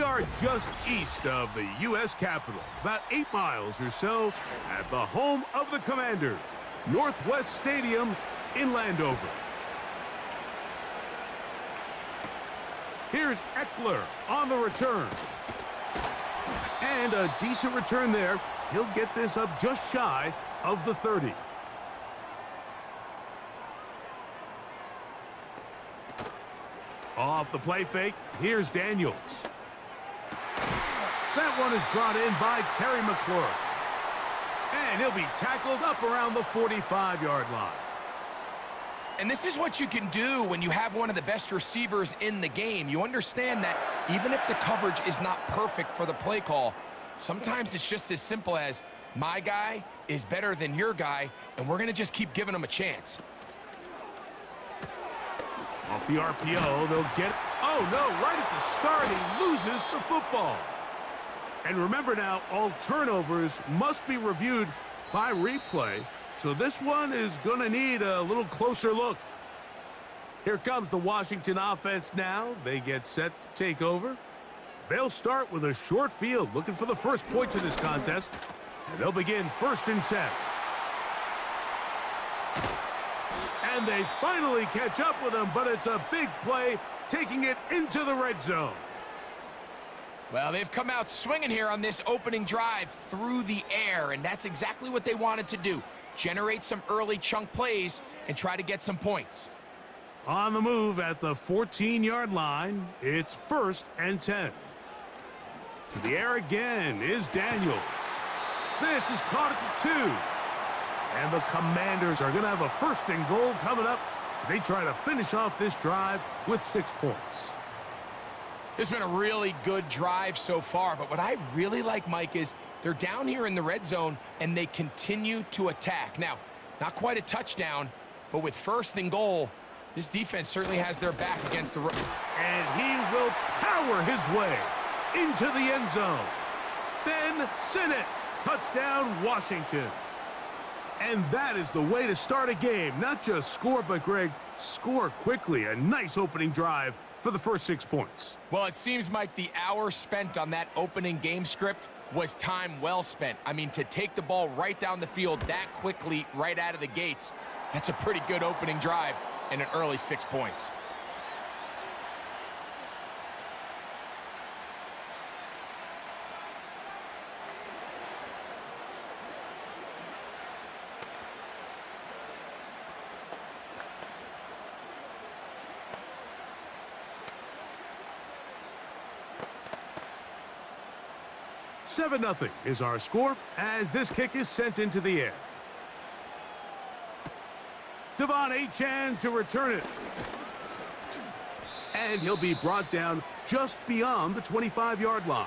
are just east of the U.S. Capitol, about 8 miles or so, at the home of the Commanders, Northwest Stadium in Landover. Here's Eckler on the return. And a decent return there. He'll get this up just shy of the 30. Off the play fake, here's Daniels. That one is brought in by Terry McLaurin. And he'll be tackled up around the 45-yard line. And this is what you can do when you have one of the best receivers in the game. You understand that even if the coverage is not perfect for the play call, sometimes it's just as simple as, my guy is better than your guy, and we're going to just keep giving him a chance. Off the RPO, they'll get... Oh, no, right at the start, he loses the football. And remember now, all turnovers must be reviewed by replay, so this one is going to need a little closer look. Here comes the Washington offense now. They get set to take over. They'll start with a short field, looking for the first points in this contest. And they'll begin 1st and 10. And they finally catch up with him, but it's a big play, taking it into the red zone. Well, they've come out swinging here on this opening drive through the air, and that's exactly what they wanted to do. Generate some early chunk plays and try to get some points. On the move at the 14-yard line, it's 1st and 10. To the air again is Daniels. This is caught at the 2. And the Commanders are going to have a 1st and goal coming up as they try to finish off this drive with 6 points. It's been a really good drive so far, but what I really like, Mike, is they're down here in the red zone and they continue to attack. Now, not quite a touchdown, but with 1st and goal, this defense certainly has their back against the run. And he will power his way into the end zone. Ben Sinnott, touchdown Washington. And that is the way to start a game. Not just score, but Greg, score quickly. A nice opening drive for the first 6 points. Well, it seems, Mike, the hour spent on that opening game script was time well spent. I mean, to take the ball right down the field that quickly right out of the gates, that's a pretty good opening drive and an early 6 points. Seven 0 is our score as this kick is sent into the air. Devon Achane to return it. And he'll be brought down just beyond the 25-yard line.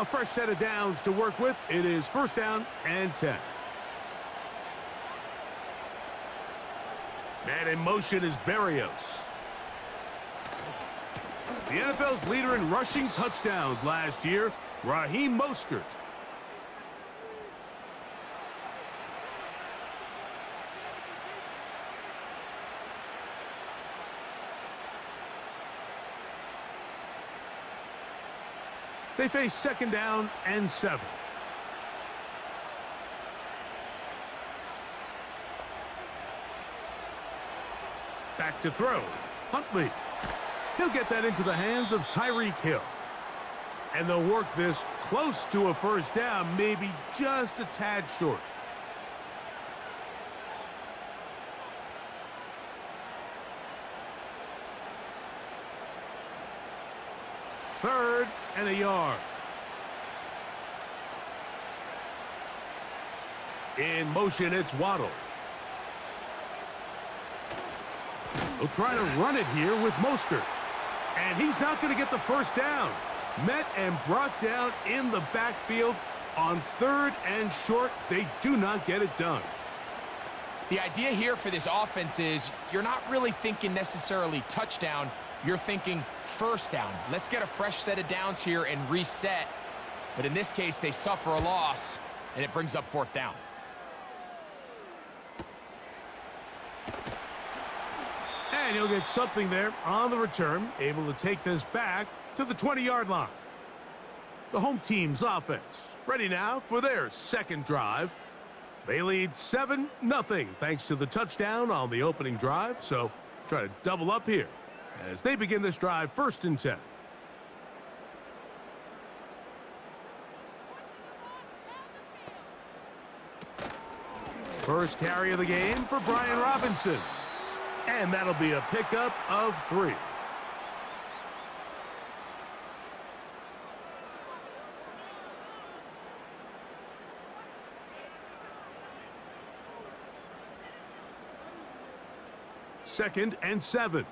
A fresh set of downs to work with. It is 1st down and 10. And in motion is Berrios. The NFL's leader in rushing touchdowns last year, Raheem Mostert. They face 2nd down and 7. Back to throw. Huntley. He'll get that into the hands of Tyreek Hill. And they'll work this close to a 1st down, maybe just a tad short. Third and a yard. In motion, it's Waddle. They'll try to run it here with Mostert. And he's not going to get the 1st down. Met and brought down in the backfield on 3rd and short. They do not get it done. The idea here for this offense is you're not really thinking necessarily touchdown. You're thinking 1st down. Let's get a fresh set of downs here and reset. But in this case, they suffer a loss, and it brings up 4th down. And he'll get something there on the return, able to take this back to the 20-yard line. The home team's offense ready now for their second drive. They lead 7-0 thanks to the touchdown on the opening drive, so try to double up here as they begin this drive 1st and 10. First carry of the game for Brian Robinson. And that'll be a pickup of 3. Second and 7.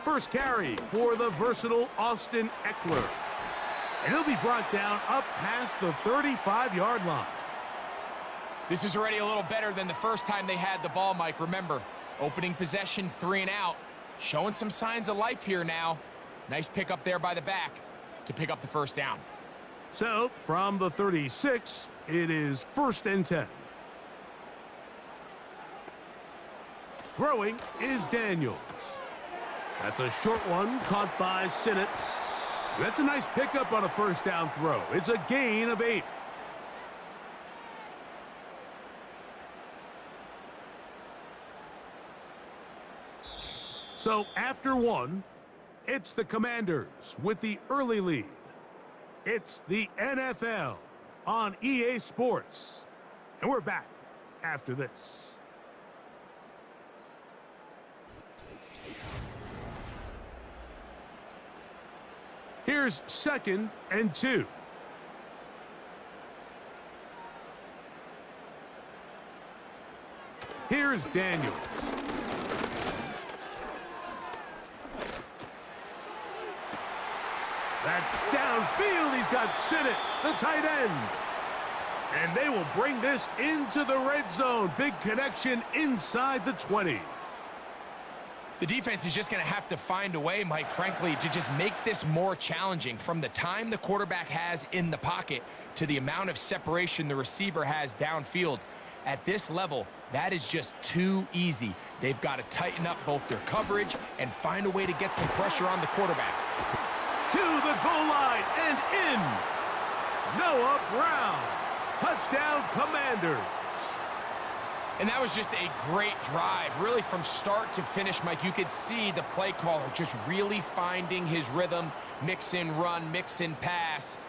First carry for the versatile Austin Eckler. And he'll be brought down up past the 35-yard line. This is already a little better than the first time they had the ball, Mike. Remember, opening possession, 3 and out. Showing some signs of life here now. Nice pick up there by the back to pick up the 1st down. So, from the 36, it is 1st and 10. Throwing is Daniels. That's a short one caught by Sinnott. That's a nice pickup on a 1st down throw. It's a gain of 8. So after 1, it's the Commanders with the early lead. It's the NFL on EA Sports. And we're back after this. Here's 2nd and 2. Here's Daniels. That's downfield. He's got Sinnott, the tight end. And they will bring this into the red zone. Big connection inside the 20. The defense is just going to have to find a way, Mike, frankly, to just make this more challenging. From the time the quarterback has in the pocket to the amount of separation the receiver has downfield. At this level, that is just too easy. They've got to tighten up both their coverage and find a way to get some pressure on the quarterback. To the goal line and in. Noah Brown. Touchdown, Commanders. And that was just a great drive, really from start to finish, Mike. You could see the play caller just really finding his rhythm, mix in run, mix in pass.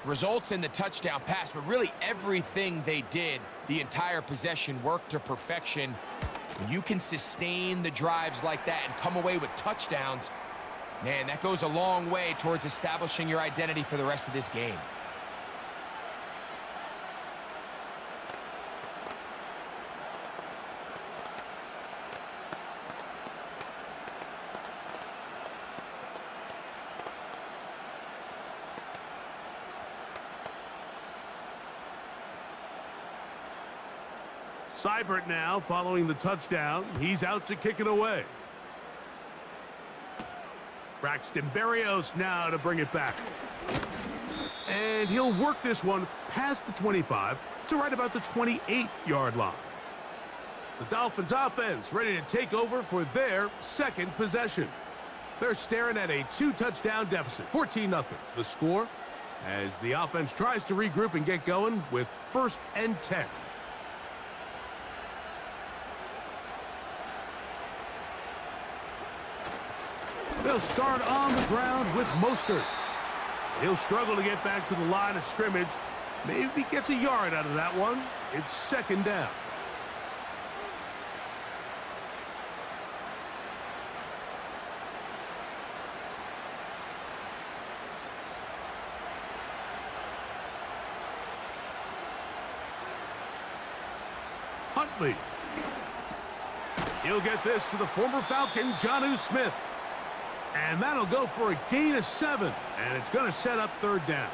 Results in the touchdown pass, but really everything they did, the entire possession worked to perfection. When you can sustain the drives like that and come away with touchdowns, man, that goes a long way towards establishing your identity for the rest of this game. Seibert now following the touchdown. He's out to kick it away. Braxton Berrios now to bring it back. And he'll work this one past the 25 to right about the 28-yard line. The Dolphins offense ready to take over for their second possession. They're staring at a 2-touchdown deficit, 14-0. The score as the offense tries to regroup and get going with 1st and 10. They'll start on the ground with Mostert. He'll struggle to get back to the line of scrimmage. Maybe gets a yard out of that one. It's 2nd down. Huntley. He'll get this to the former Falcon, Jonnu Smith. And that'll go for a gain of 7. And it's going to set up 3rd down.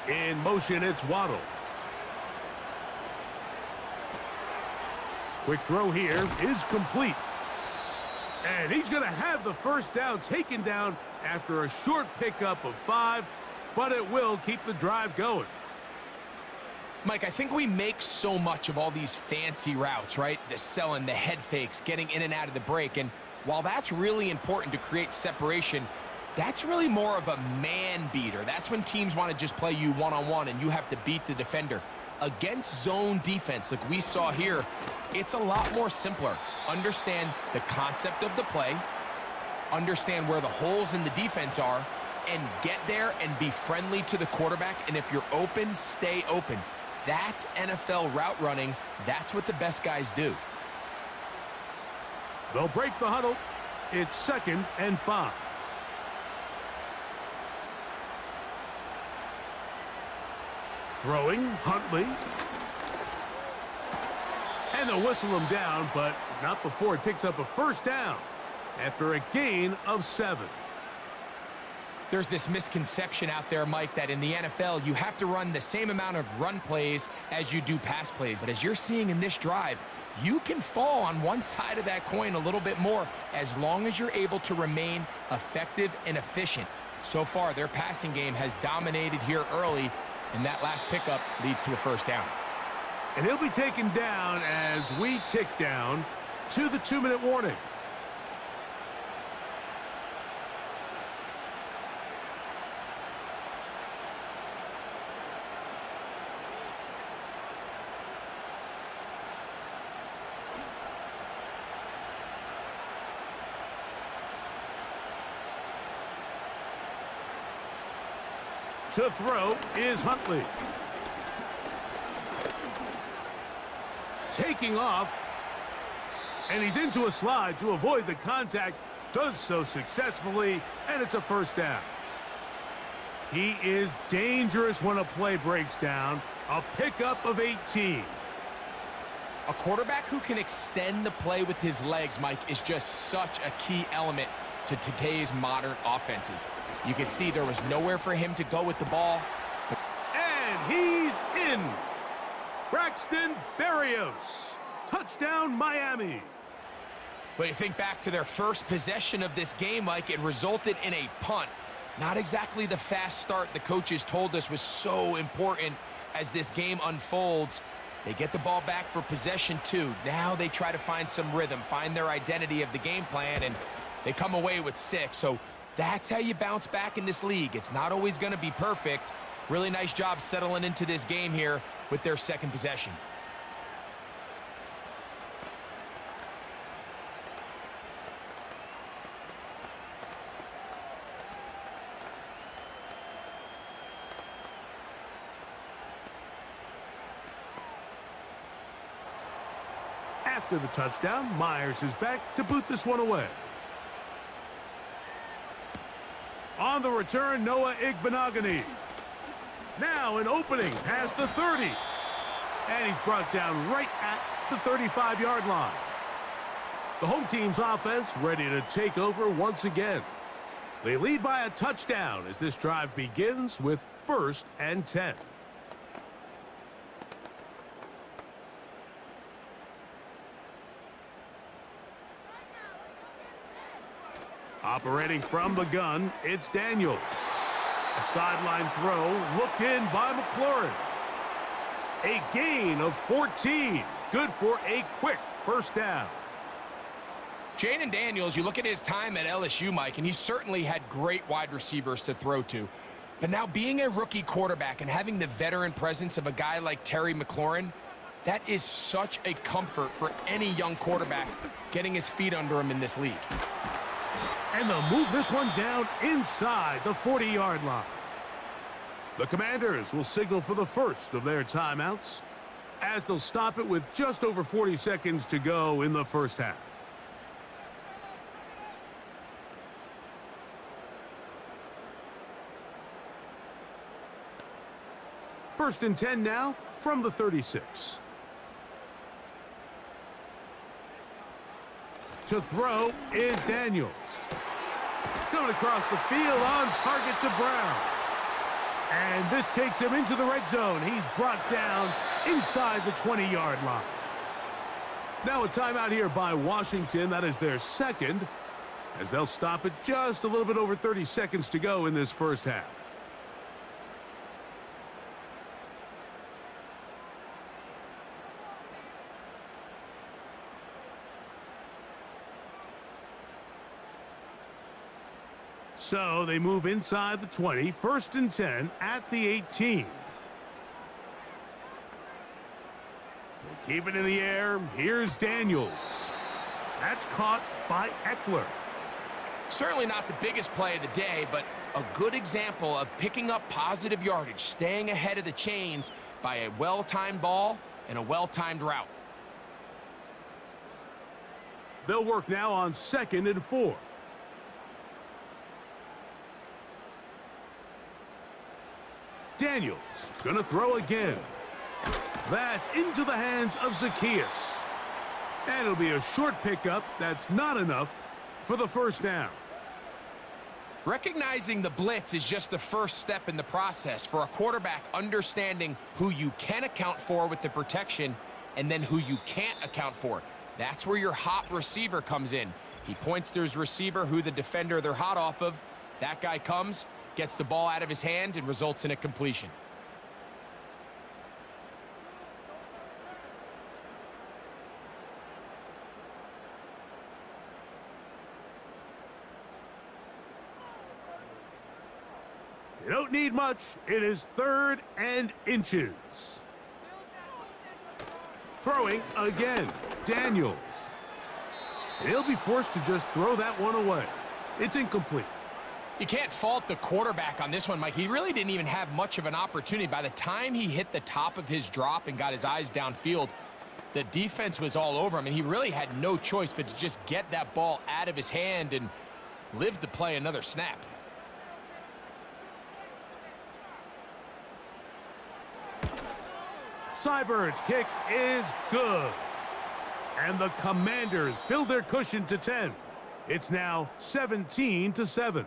In motion, it's Waddle. Quick throw here is complete. And he's going to have the first down taken down after a short pickup of 5, but it will keep the drive going. Mike, I think we make so much of all these fancy routes, right? The selling, the head fakes, getting in and out of the break. And while that's really important to create separation, that's really more of a man beater. That's when teams want to just play you one-on-one and you have to beat the defender. Against zone defense, like we saw here, it's a lot more simpler. Understand the concept of the play, understand where the holes in the defense are, and get there and be friendly to the quarterback. And if you're open, stay open. That's NFL route running. That's what the best guys do. They'll break the huddle. It's 2nd and 5. Throwing, Huntley. And they'll whistle him down, but not before he picks up a first down after a gain of 7. There's this misconception out there, Mike, that in the NFL, you have to run the same amount of run plays as you do pass plays. But as you're seeing in this drive, you can fall on one side of that coin a little bit more as long as you're able to remain effective and efficient. So far, their passing game has dominated here early, and that last pickup leads to a first down. And he'll be taken down as we tick down to the 2-minute warning. To throw is Huntley. Taking off, and he's into a slide to avoid the contact. Does so successfully, and it's a first down. He is dangerous when a play breaks down. A pickup of 18. A quarterback who can extend the play with his legs, Mike, is just such a key element to today's modern offenses. You can see there was nowhere for him to go with the ball. And he's in. Braxton Berrios. Touchdown, Miami. But you think back to their first possession of this game, Mike, it resulted in a punt. Not exactly the fast start the coaches told us was so important as this game unfolds. They get the ball back for possession 2. Now they try to find some rhythm, find their identity of the game plan, and they come away with 6. So that's how you bounce back in this league. It's not always going to be perfect. Really nice job settling into this game here with their second possession. After the touchdown, Myers is back to boot this one away. On the return, Noah Igbenogany. Now an opening past the 30. And he's brought down right at the 35-yard line. The home team's offense ready to take over once again. They lead by a touchdown as this drive begins with 1st and 10. Operating from the gun, it's Daniels. A sideline throw looked in by McLaurin. A gain of 14. Good for a quick first down. Jaden Daniels, you look at his time at LSU, Mike, and he certainly had great wide receivers to throw to. But now being a rookie quarterback and having the veteran presence of a guy like Terry McLaurin, that is such a comfort for any young quarterback getting his feet under him in this league. And they'll move this one down inside the 40-yard line. The Commanders will signal for the first of their timeouts as they'll stop it with just over 40 seconds to go in the first half. First and 10 now from the 36. To throw is Daniels. Coming across the field on target to Brown. And this takes him into the red zone. He's brought down inside the 20-yard line. Now a timeout here by Washington. That is their second, as they'll stop it just a little bit over 30 seconds to go in this first half. So they move inside the 20, 1st and 10 at the 18. They'll keep it in the air. Here's Daniels. That's caught by Eckler. Certainly not the biggest play of the day, but a good example of picking up positive yardage, staying ahead of the chains by a well-timed ball and a well-timed route. They'll work now on 2nd and 4. Daniels gonna throw again. That's into the hands of Zacchaeus. And it'll be a short pickup. That's not enough for the first down. Recognizing the blitz is just the first step in the process for a quarterback, understanding who you can account for with the protection and then who you can't account for. That's where your hot receiver comes in. He points to his receiver, who the defender they're hot off of. That guy comes, gets the ball out of his hand, and results in a completion. You don't need much. It is 3rd and inches. Throwing again. Daniels. And he'll be forced to just throw that one away. It's incomplete. You can't fault the quarterback on this one, Mike. He really didn't even have much of an opportunity. By the time he hit the top of his drop and got his eyes downfield, the defense was all over him, and he really had no choice but to just get that ball out of his hand and live to play another snap. Seibert's kick is good. And the Commanders build their cushion to 10. It's now 17-7.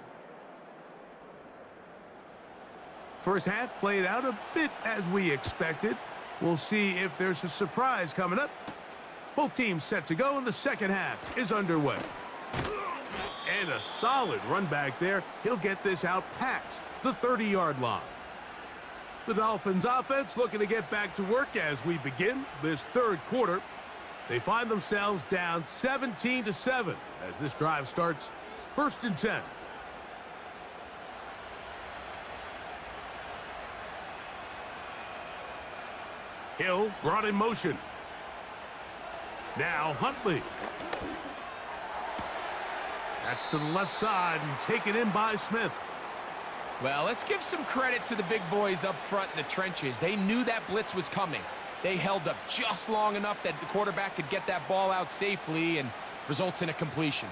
First half played out a bit as we expected. We'll see if there's a surprise coming up. Both teams set to go, and the second half is underway. And a solid run back there. He'll get this out past the 30-yard line. The Dolphins offense looking to get back to work as we begin this third quarter. They find themselves down 17-7 as this drive starts 1st and 10. Hill brought in motion. Now Huntley. That's to the left side and taken in by Smith. Well, let's give some credit to the big boys up front in the trenches. They knew that blitz was coming. They held up just long enough that the quarterback could get that ball out safely, and results in a completion.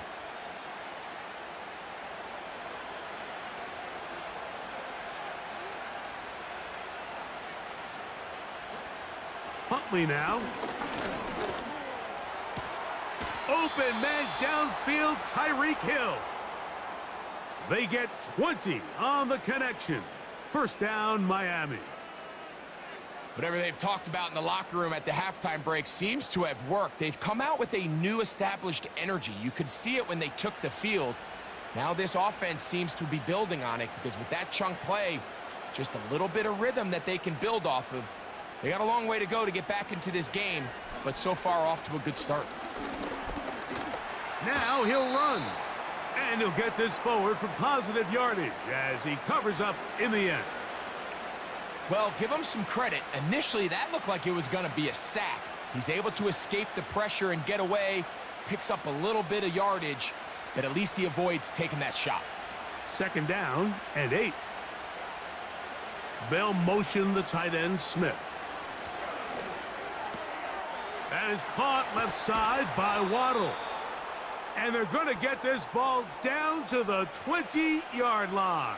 Huntley now. Open man downfield, Tyreek Hill. They get 20 on the connection. First down, Miami. Whatever they've talked about in the locker room at the halftime break seems to have worked. They've come out with a new established energy. You could see it when they took the field. Now this offense seems to be building on it, because with that chunk play, just a little bit of rhythm that they can build off of. They got a long way to go to get back into this game, but so far off to a good start. Now he'll run. And he'll get this forward for positive yardage as he covers up in the end. Well, give him some credit. Initially, that looked like it was going to be a sack. He's able to escape the pressure and get away, picks up a little bit of yardage, but at least he avoids taking that shot. 2nd down and 8. They'll motion the tight end, Smith. That is caught left side by Waddle. And they're going to get this ball down to the 20-yard line.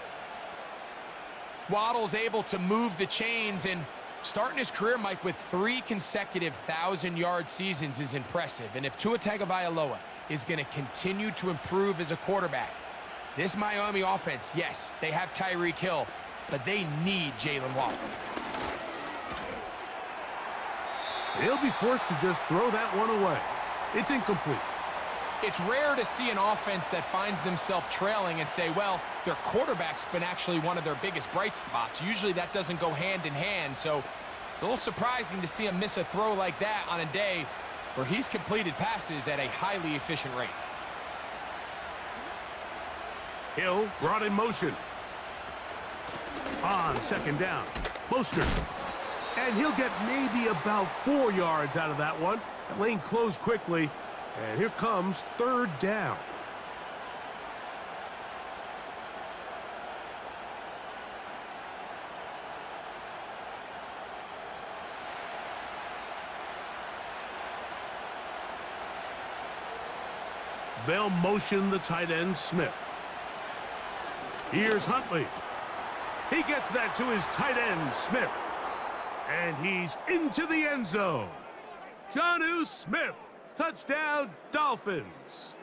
Waddle's able to move the chains, and starting his career, Mike, with 3 consecutive 1,000-yard seasons is impressive. And if Tua Tagovailoa is going to continue to improve as a quarterback, this Miami offense, yes, they have Tyreek Hill, but they need Jalen Waddle. He'll be forced to just throw that one away. It's incomplete. It's rare to see an offense that finds themselves trailing and say, well, their quarterback's been actually one of their biggest bright spots. Usually that doesn't go hand in hand, so it's a little surprising to see him miss a throw like that on a day where he's completed passes at a highly efficient rate. Hill brought in motion. On second down, Mostert. And he'll get maybe about 4 yards out of that one. The lane closed quickly, and here comes third down. They'll motion the tight end, Smith. Here's Huntley. He gets that to his tight end, Smith. And he's into the end zone. Jonnu Smith, touchdown, Dolphins.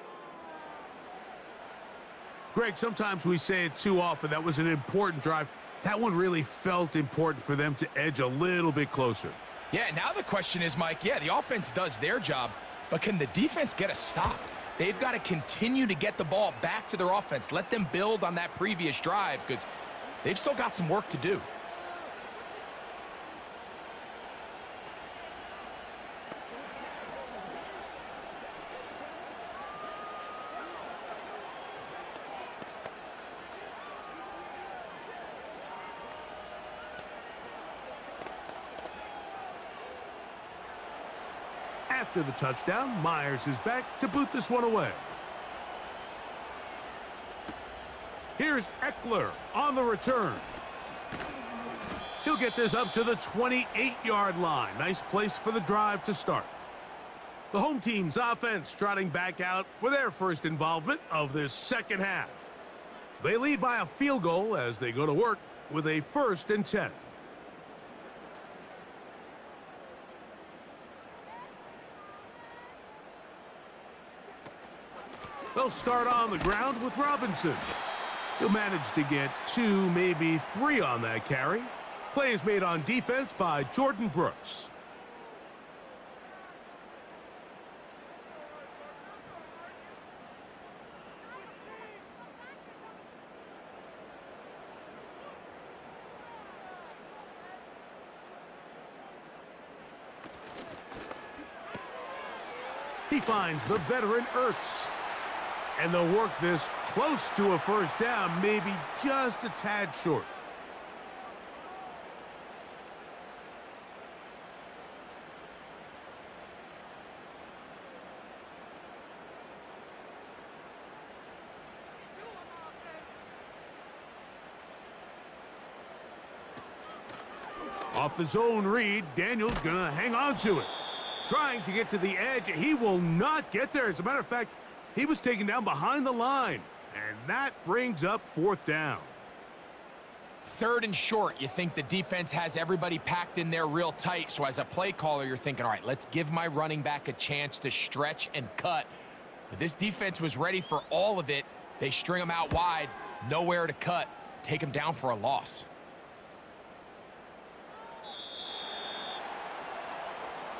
Greg, sometimes we say it too often. That was an important drive. That one really felt important for them to edge a little bit closer. Yeah, now the question is, Mike, yeah, the offense does their job, but can the defense get a stop? They've got to continue to get the ball back to their offense. Let them build on that previous drive because they've still got some work to do. After the touchdown, Myers is back to boot this one away. Here's Eckler on the return. He'll get this up to the 28-yard line. Nice place for the drive to start. The home team's offense trotting back out for their first involvement of this second half. They lead by a field goal as they go to work with a 1st and 10. They'll start on the ground with Robinson. He'll manage to get 2, maybe 3 on that carry. Play is made on defense by Jordan Brooks. He finds the veteran Ertz. And they'll work this close to a 1st down, maybe just a tad short. Off his own read, Daniel's gonna hang on to it. Trying to get to the edge, he will not get there. As a matter of fact, he was taken down behind the line, and that brings up 4th down. 3rd and short, you think the defense has everybody packed in there real tight, so as a play caller, you're thinking, all right, let's give my running back a chance to stretch and cut. But this defense was ready for all of it. They string him out wide, nowhere to cut, take him down for a loss.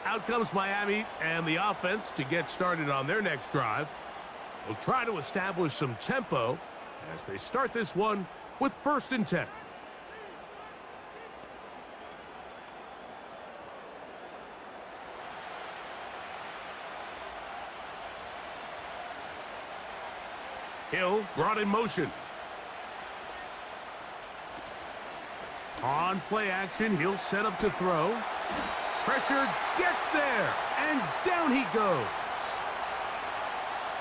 Out comes Miami and the offense to get started on their next drive. They'll try to establish some tempo as they start this one with 1st and 10. Hill brought in motion. On play action, he'll set up to throw. Pressure gets there, and down he goes.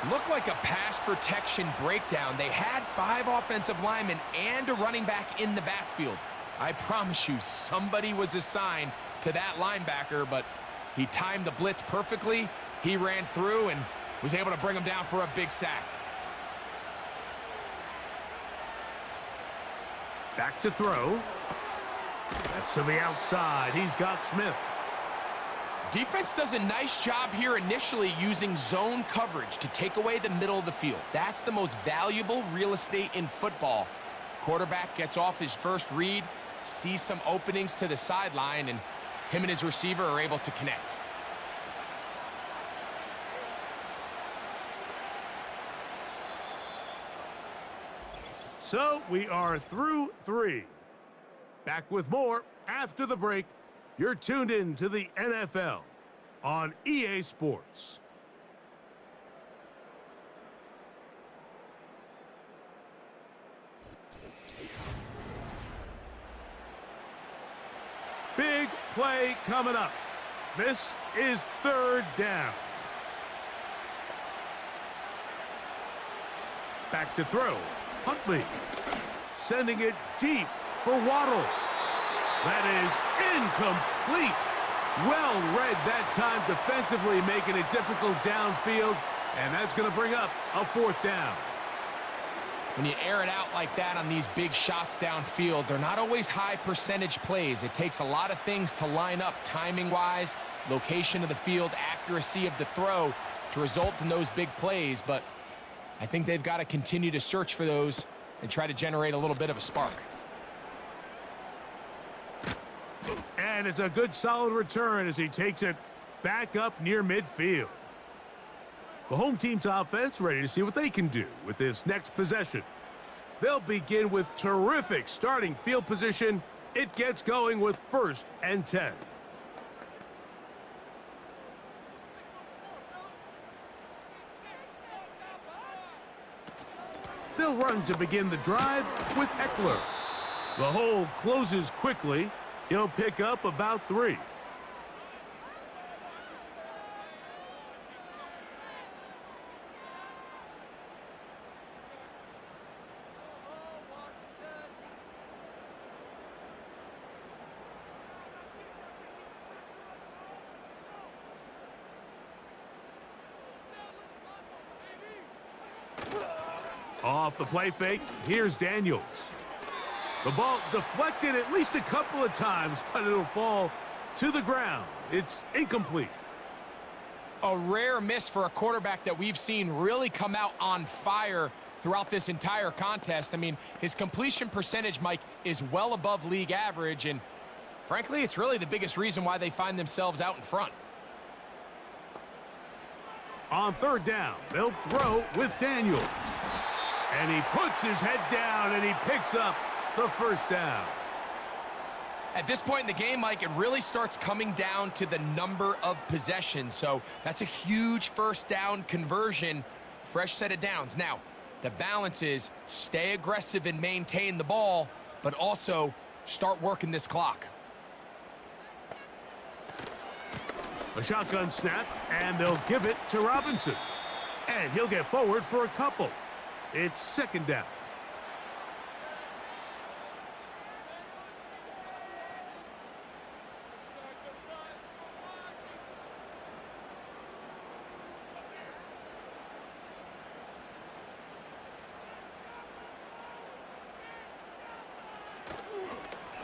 Looked like a pass protection breakdown. They had 5 offensive linemen and a running back in the backfield. I promise you, somebody was assigned to that linebacker, but he timed the blitz perfectly. He ran through and was able to bring him down for a big sack. Back to throw. That's to the outside. He's got Smith. Defense does a nice job here initially using zone coverage to take away the middle of the field. That's the most valuable real estate in football. Quarterback gets off his first read, sees some openings to the sideline, and him and his receiver are able to connect. So we are through 3. Back with more after the break. You're tuned in to the NFL on EA Sports. Big play coming up. This is 3rd down. Back to throw. Huntley sending it deep for Waddle. That is incomplete. Well read that time defensively, making it difficult downfield, and that's going to bring up a 4th down. When you air it out like that on these big shots downfield, they're not always high percentage plays. It takes a lot of things to line up timing-wise, location of the field, accuracy of the throw to result in those big plays, but I think they've got to continue to search for those and try to generate a little bit of a spark. And it's a good solid return as he takes it back up near midfield. The home team's offense ready to see what they can do with this next possession. They'll begin with terrific starting field position. It gets going with 1st and 10. They'll run to begin the drive with Eckler. The hole closes quickly. He'll pick up about 3. Off the play fake, here's Daniels. The ball deflected at least a couple of times, but it'll fall to the ground. It's incomplete. A rare miss for a quarterback that we've seen really come out on fire throughout this entire contest. I mean, his completion percentage, Mike, is well above league average, and frankly, it's really the biggest reason why they find themselves out in front. On 3rd down, they'll throw with Daniels. And he puts his head down, and he picks up the 1st down. At this point in the game, Mike, it really starts coming down to the number of possessions. So that's a huge 1st down conversion, fresh set of downs. Now, the balance is stay aggressive and maintain the ball, but also start working this clock. A shotgun snap, and they'll give it to Robinson. And he'll get forward for a couple. It's 2nd down.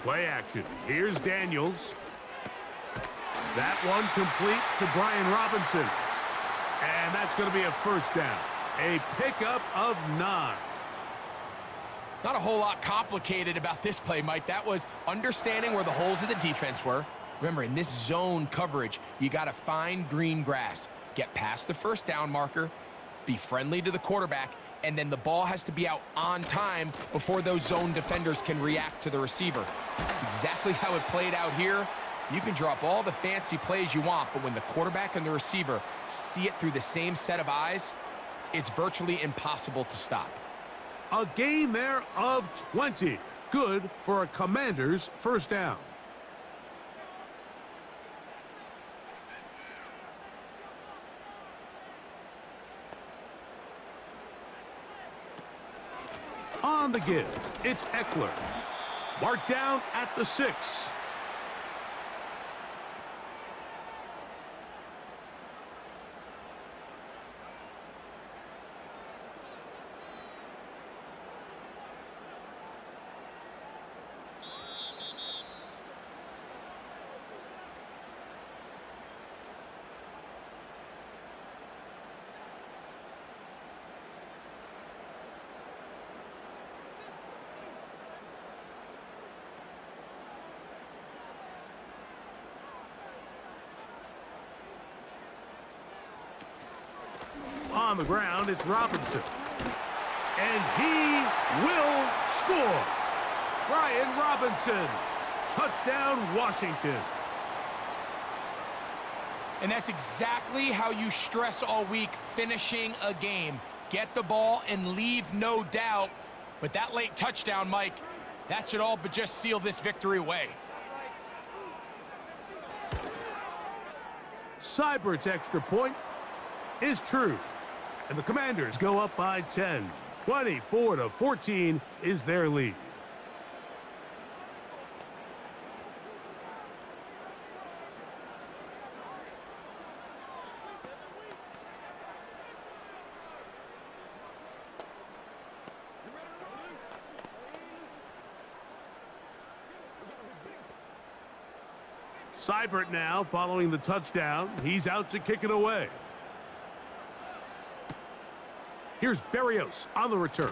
Play action. Here's Daniels. That one complete to Brian Robinson. And that's going to be a 1st down. A pickup of 9. Not a whole lot complicated about this play, Mike. That was understanding where the holes of the defense were. Remember, in this zone coverage, you got to find green grass. Get past the 1st down marker, be friendly to the quarterback, and then the ball has to be out on time before those zone defenders can react to the receiver. That's exactly how it played out here. You can drop all the fancy plays you want, but when the quarterback and the receiver see it through the same set of eyes, it's virtually impossible to stop. A gain there of 20. Good for a Commander's 1st down. On the give, it's Eckler. Marked down at the 6. On the ground, it's Robinson. And he will score. Brian Robinson. Touchdown, Washington. And that's exactly how you stress all week, finishing a game. Get the ball and leave no doubt. But that late touchdown, Mike, that should all but just seal this victory away. Seibert's extra point is true. And the Commanders go up by 10. 24-14 is their lead. Seibert now following the touchdown. He's out to kick it away. Here's Berrios on the return.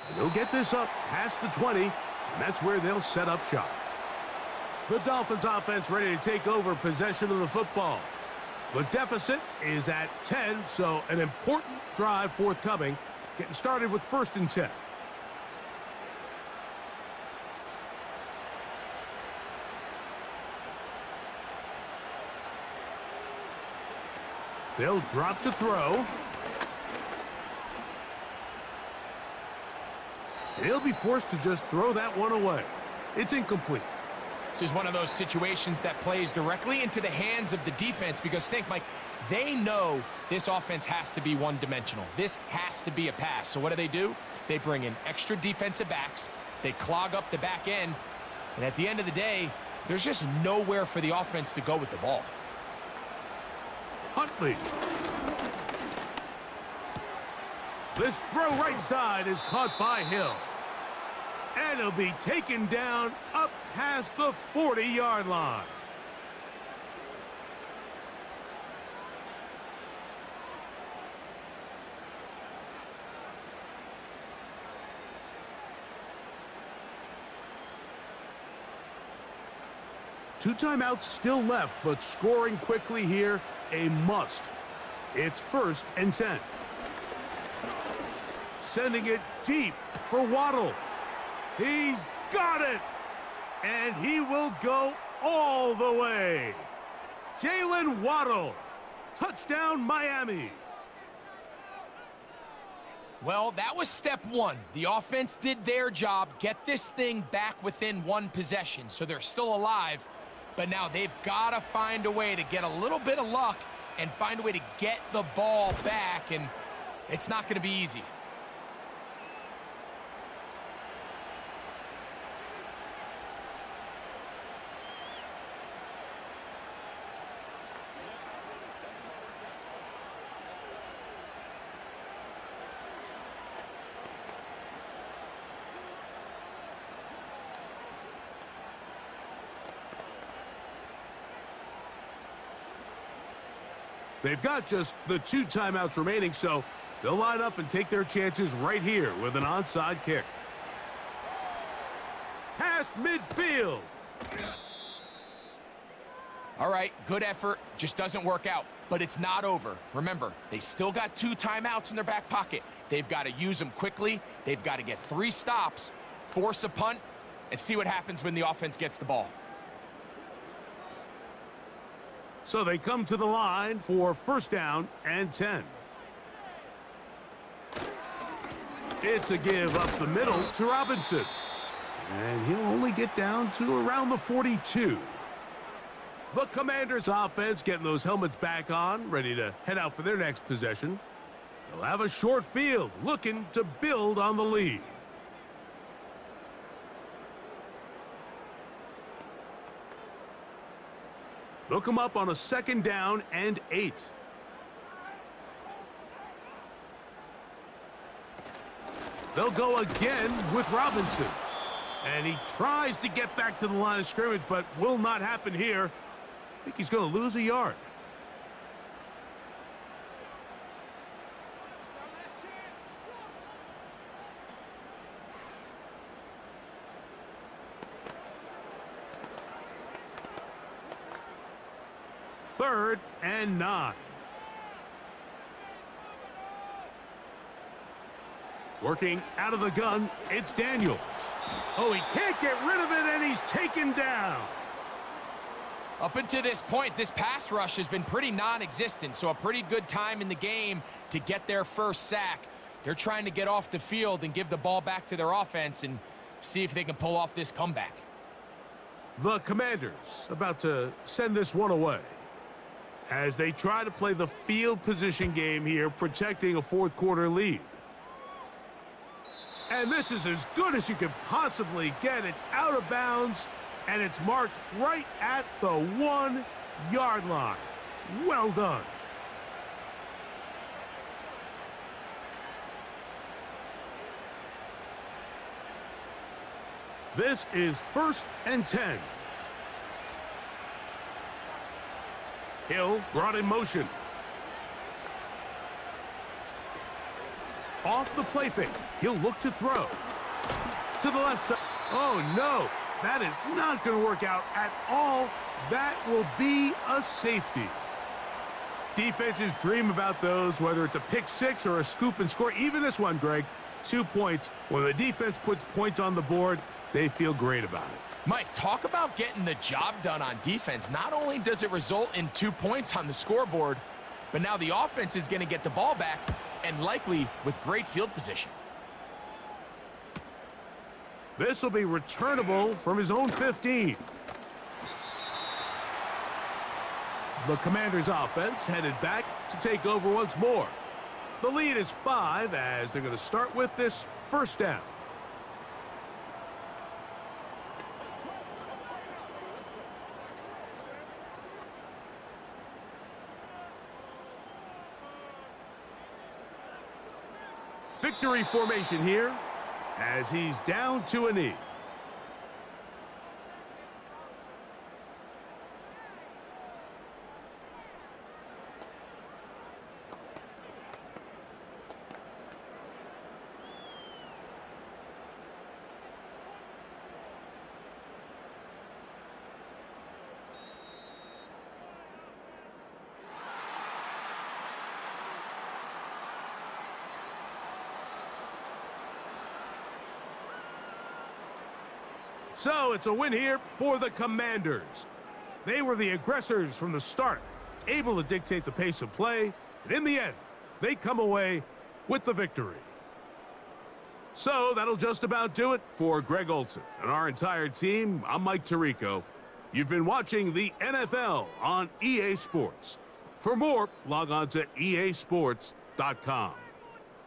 And he'll get this up past the 20, and that's where they'll set up shop. The Dolphins offense ready to take over possession of the football. The deficit is at 10, so an important drive forthcoming. Getting started with 1st and 10. They'll drop to throw. He'll be forced to just throw that one away. It's incomplete. This is one of those situations that plays directly into the hands of the defense because think, Mike, they know this offense has to be one-dimensional. This has to be a pass. So what do? They bring in extra defensive backs. They clog up the back end. And at the end of the day, there's just nowhere for the offense to go with the ball. Huntley. This throw right side is caught by Hill. And he'll be taken down up past the 40-yard line. Two timeouts still left, but scoring quickly here, a must. It's 1st and 10. Sending it deep for Waddle. He's got it! And he will go all the way. Jalen Waddle. Touchdown, Miami. Well, that was step one. The offense did their job, get this thing back within one possession, so they're still alive. But now they've got to find a way to get a little bit of luck and find a way to get the ball back, and it's not going to be easy. They've got just the 2 timeouts remaining, so they'll line up and take their chances right here with an onside kick. Past midfield. All right, good effort, just doesn't work out, but it's not over. Remember, they still got 2 timeouts in their back pocket. They've got to use them quickly. They've got to get 3 stops, force a punt, and see what happens when the offense gets the ball. So they come to the line for 1st down and 10. It's a give up the middle to Robinson. And he'll only get down to around the 42. The Commanders' offense getting those helmets back on, ready to head out for their next possession. They'll have a short field, looking to build on the lead. They'll come up on a 2nd down and 8. They'll go again with Robinson. And he tries to get back to the line of scrimmage, but will not happen here. I think he's going to lose a yard. Third and 9. Working out of the gun, it's Daniels. Oh, he can't get rid of it, and he's taken down. Up until this point, this pass rush has been pretty non-existent, so a pretty good time in the game to get their first sack. They're trying to get off the field and give the ball back to their offense and see if they can pull off this comeback. The Commanders about to send this one away as they try to play the field position game here, protecting a fourth-quarter lead. And this is as good as you could possibly get. It's out of bounds, and it's marked right at the 1-yard line. Well done. This is 1st and 10. Hill brought in motion. Off the play fake. He'll look to throw. To the left side. Oh, no. That is not going to work out at all. That will be a safety. Defenses dream about those, whether it's a pick six or a scoop and score. Even this one, Greg, 2 points. When the defense puts points on the board, they feel great about it. Mike, talk about getting the job done on defense. Not only does it result in 2 points on the scoreboard, but now the offense is going to get the ball back, and likely with great field position. This will be returnable from his own 15. The Commanders' offense headed back to take over once more. The lead is 5 as they're going to start with this first down. Victory formation here as he's down to a knee. So it's a win here for the Commanders. They were the aggressors from the start, able to dictate the pace of play, and in the end, they come away with the victory. So that'll just about do it for Greg Olson and our entire team. I'm Mike Tirico. You've been watching the NFL on EA Sports. For more, log on to easports.com.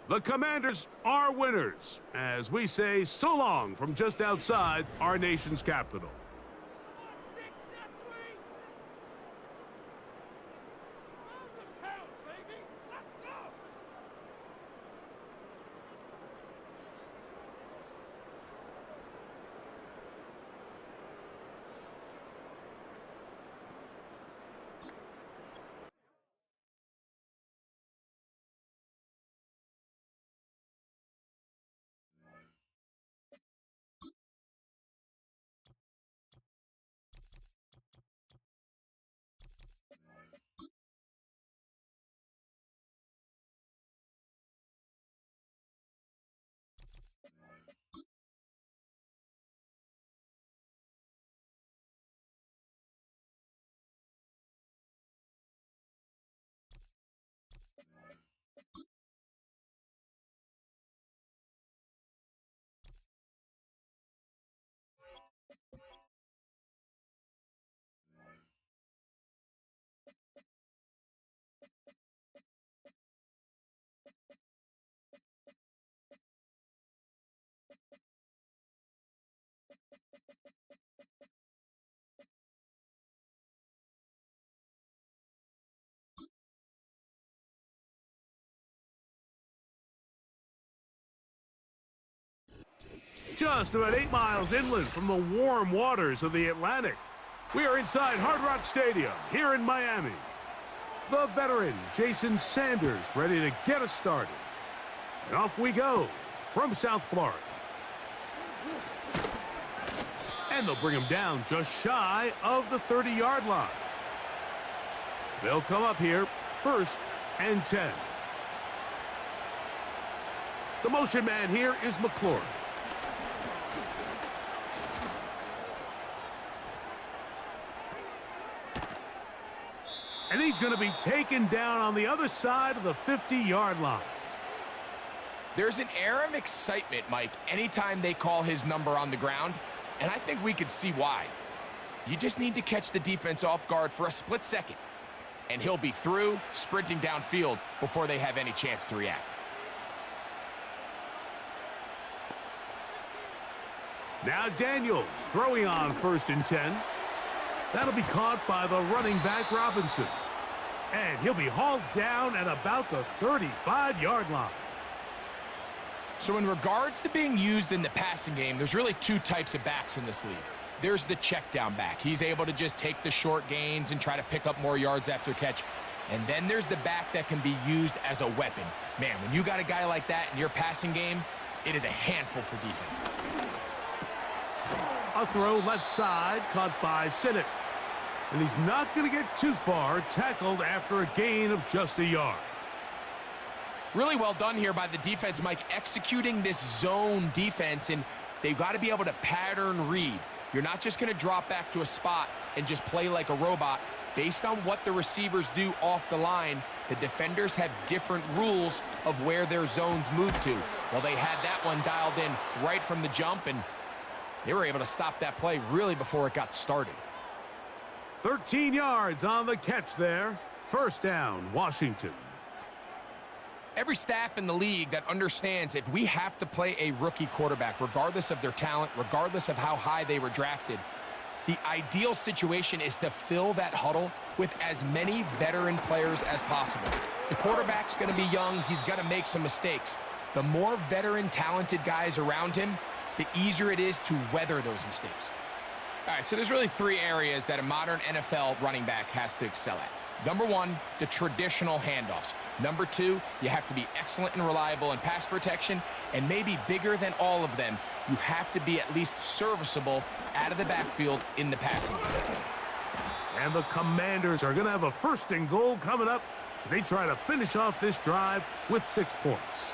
The Commanders are winners, as we say so long from just outside our nation's capital. Just about 8 miles inland from the warm waters of the Atlantic, we are inside Hard Rock Stadium here in Miami. The veteran Jason Sanders ready to get us started. And off we go from South Florida. And they'll bring him down just shy of the 30-yard line. They'll come up here 1st and 10. The motion man here is McLaurin. And he's going to be taken down on the other side of the 50-yard line. There's an air of excitement, Mike, anytime they call his number on the ground, and I think we could see why. You just need to catch the defense off guard for a split second, and he'll be through, sprinting downfield before they have any chance to react. Now Daniels throwing on 1st and 10. That'll be caught by the running back Robinson. And he'll be hauled down at about the 35-yard line. So in regards to being used in the passing game, there's really two types of backs in this league. There's the check down back. He's able to just take the short gains and try to pick up more yards after catch. And then there's the back that can be used as a weapon. Man, when you got a guy like that in your passing game, it is a handful for defenses. A throw left side, caught by Sinnott. And he's not going to get too far, tackled after a gain of just a yard. Really well done here by the defense, Mike, executing this zone defense, and they've got to be able to pattern read. You're not just going to drop back to a spot and just play like a robot. Based on what the receivers do off the line, the defenders have different rules of where their zones move to. Well, they had that one dialed in right from the jump, and they were able to stop that play really before it got started. 13 yards on the catch there. 1st down, Washington. Every staff in the league that understands if we have to play a rookie quarterback, regardless of their talent, regardless of how high they were drafted, the ideal situation is to fill that huddle with as many veteran players as possible. The quarterback's going to be young. He's going to make some mistakes. The more veteran, talented guys around him, the easier it is to weather those mistakes. All right, so there's really 3 areas that a modern NFL running back has to excel at. Number 1, the traditional handoffs. Number 2, you have to be excellent and reliable in pass protection, and maybe bigger than all of them, you have to be at least serviceable out of the backfield in the passing game. And the Commanders are going to have a 1st and goal coming up as they try to finish off this drive with 6 points.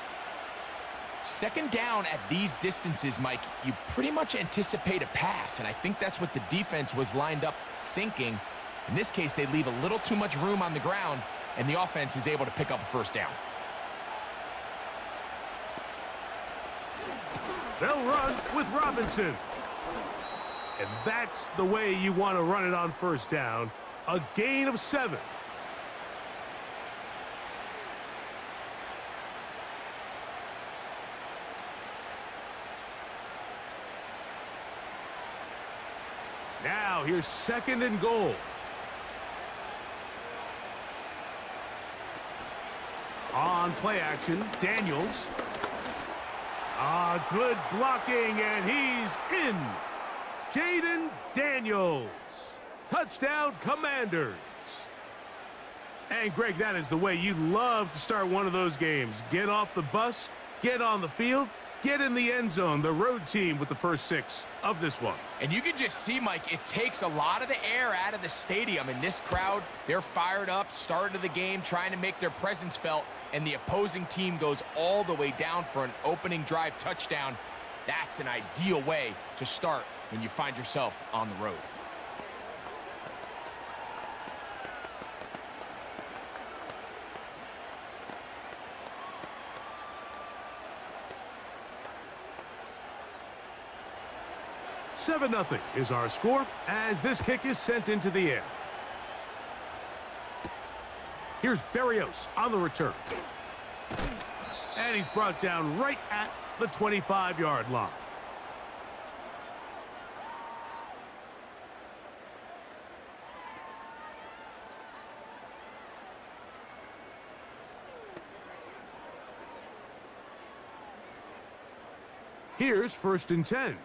2nd down at these distances, Mike, you pretty much anticipate a pass, and I think that's what the defense was lined up thinking. In this case, they leave a little too much room on the ground, and the offense is able to pick up a 1st down. They'll run with Robinson. And that's the way you want to run it on 1st down. A gain of 7. Now here's 2nd and goal. On play action, Daniels. Good blocking, and he's in. Jaden Daniels. Touchdown, Commanders. And, Greg, that is the way you love to start one of those games. Get off the bus, get on the field, get in the end zone. The road team with the first 6 of this one. And you can just see, Mike, it takes a lot of the air out of the stadium. And this crowd, they're fired up, start of the game, trying to make their presence felt. And the opposing team goes all the way down for an opening drive touchdown. That's an ideal way to start when you find yourself on the road. Seven 0 is our score as this kick is sent into the air. Here's Berrios on the return. And he's brought down right at the 25-yard line. Here's 1st and 10.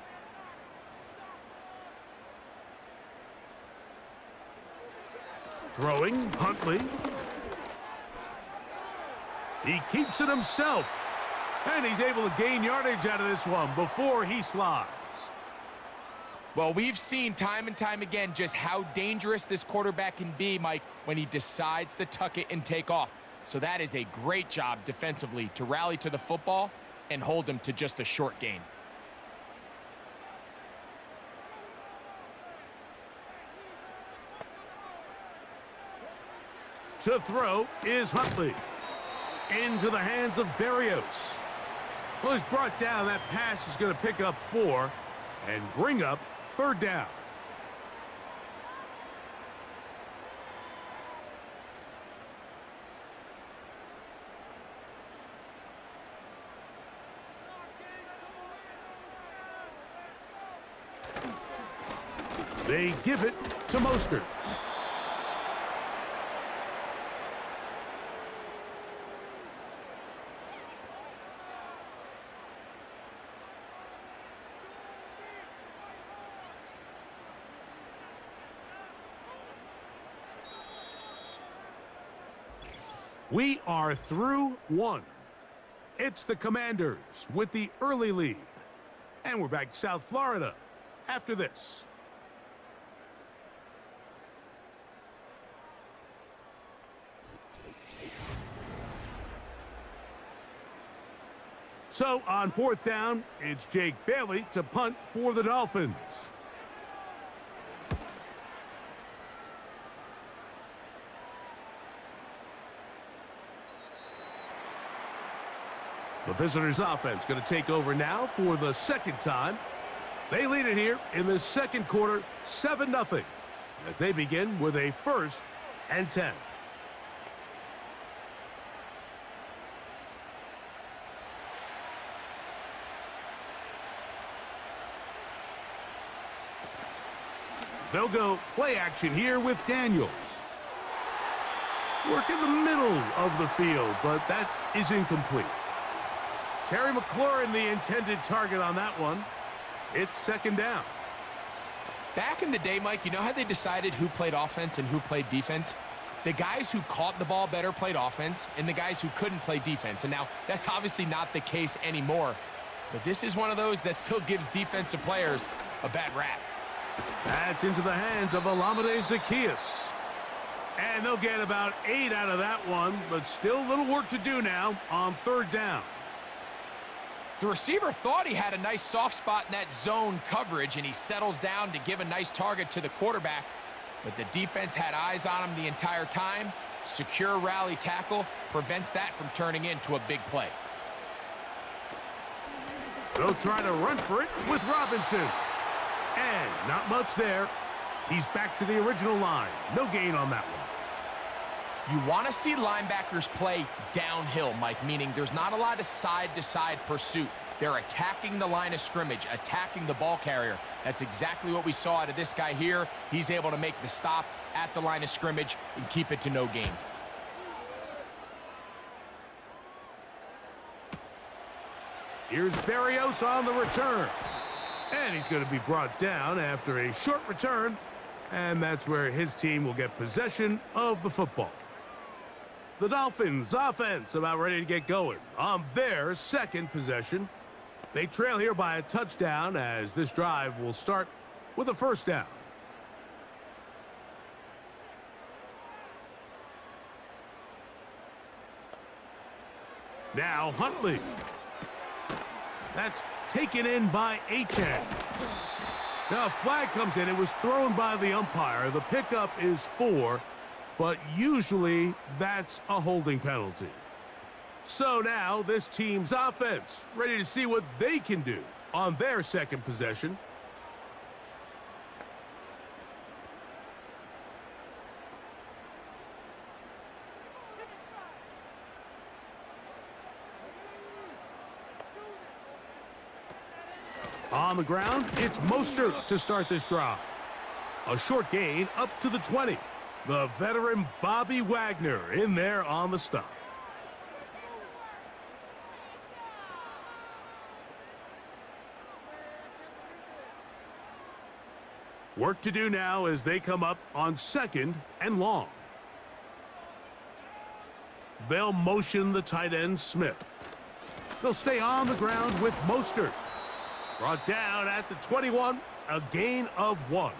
Throwing, Huntley. He keeps it himself. And he's able to gain yardage out of this one before he slides. Well, we've seen time and time again just how dangerous this quarterback can be, Mike, when he decides to tuck it and take off. So that is a great job defensively to rally to the football and hold them to just a short gain. To throw is Huntley. Into the hands of Berrios. Well, he's brought down. That pass is going to pick up 4 and bring up 3rd down. They give it to Mostert. We are through 1. It's the Commanders with the early lead. And we're back to South Florida after this. So on 4th down, it's Jake Bailey to punt for the Dolphins. The visitors' offense going to take over now for the 2nd time. They lead it here in the 2nd quarter, 7-0, as they begin with a 1st and 10. They'll go play action here with Daniels. Work in the middle of the field, but that is incomplete. Terry McLaurin, the intended target on that one. It's 2nd down. Back in the day, Mike, you know how they decided who played offense and who played defense? The guys who caught the ball better played offense, and the guys who couldn't play defense. And now, that's obviously not the case anymore. But this is one of those that still gives defensive players a bad rap. That's into the hands of Olamide Zaccheaus. And they'll get about 8 out of that one, but still a little work to do now on 3rd down. The receiver thought he had a nice soft spot in that zone coverage, and he settles down to give a nice target to the quarterback. But the defense had eyes on him the entire time. Secure rally tackle prevents that from turning into a big play. They'll try to run for it with Robinson. And not much there. He's back to the original line. No gain on that one. You want to see linebackers play downhill, Mike, meaning there's not a lot of side-to-side pursuit. They're attacking the line of scrimmage, attacking the ball carrier. That's exactly what we saw out of this guy here. He's able to make the stop at the line of scrimmage and keep it to no gain. Here's Berrios on the return. And he's going to be brought down after a short return. And that's where his team will get possession of the football. The Dolphins offense about ready to get going on their 2nd possession. They trail here by a touchdown as this drive will start with a 1st down. Now Huntley. That's taken in by Achane. Now a flag comes in. It was thrown by the umpire. The pickup is 4. But usually that's a holding penalty. So now this team's offense ready to see what they can do on their 2nd possession. On the ground, it's Mostert to start this drive. A short gain up to the 20. The veteran Bobby Wagner in there on the stop. Work to do now as they come up on 2nd and long. They'll motion the tight end Smith. They'll stay on the ground with Mostert. Brought down at the 21, a gain of 1.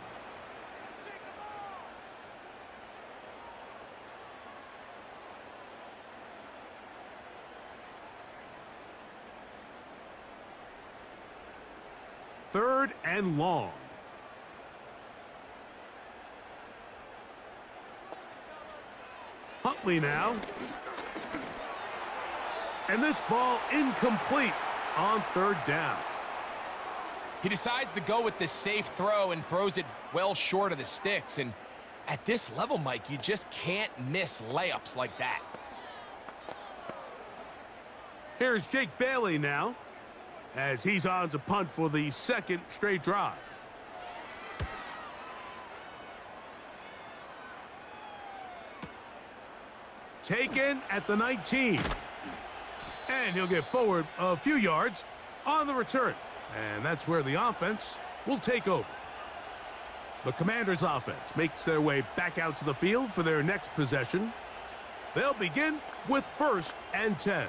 3rd and long. Huntley now. And this ball incomplete on 3rd down. He decides to go with this safe throw and throws it well short of the sticks. And at this level, Mike, you just can't miss layups like that. Here's Jake Bailey now, as he's on to punt for the 2nd straight drive. Taken at the 19. And he'll get forward a few yards on the return. And that's where the offense will take over. The Commanders' offense makes their way back out to the field for their next possession. They'll begin with 1st and 10.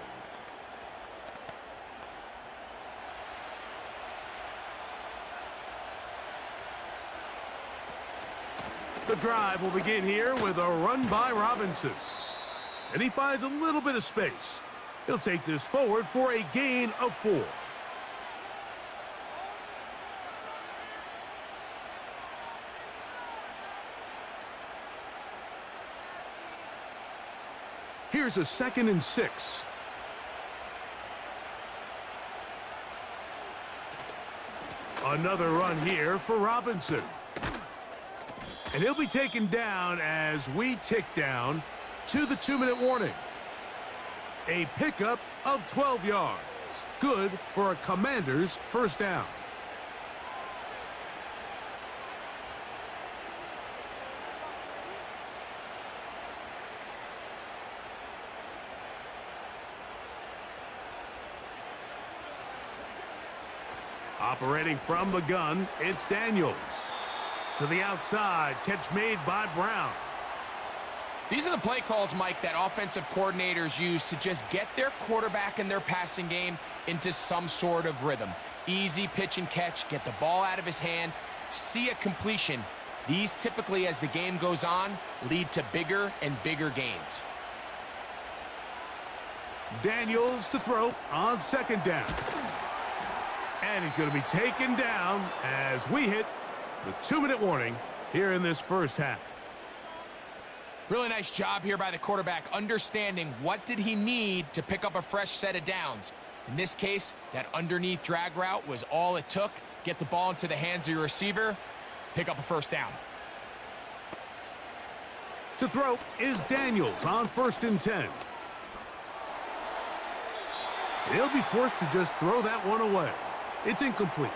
The drive will begin here with a run by Robinson. And he finds a little bit of space. He'll take this forward for a gain of 4. Here's a 2nd and 6. Another run here for Robinson. And he'll be taken down as we tick down to the 2-minute warning. A pickup of 12 yards. Good for a Commanders' 1st down. Operating from the gun, it's Daniels. To the outside, catch made by Brown. These are the play calls, Mike, that offensive coordinators use to just get their quarterback and their passing game into some sort of rhythm. Easy pitch and catch, get the ball out of his hand, see a completion. These typically, as the game goes on, lead to bigger and bigger gains. Daniels to throw on 2nd down. And he's going to be taken down as we hit the 2-minute warning here in this 1st half. Really nice job here by the quarterback, understanding what did he need to pick up a fresh set of downs. In this case, that underneath drag route was all it took. Get the ball into the hands of your receiver, pick up a 1st down. To throw is Daniels on 1st and 10. He'll be forced to just throw that one away. It's incomplete.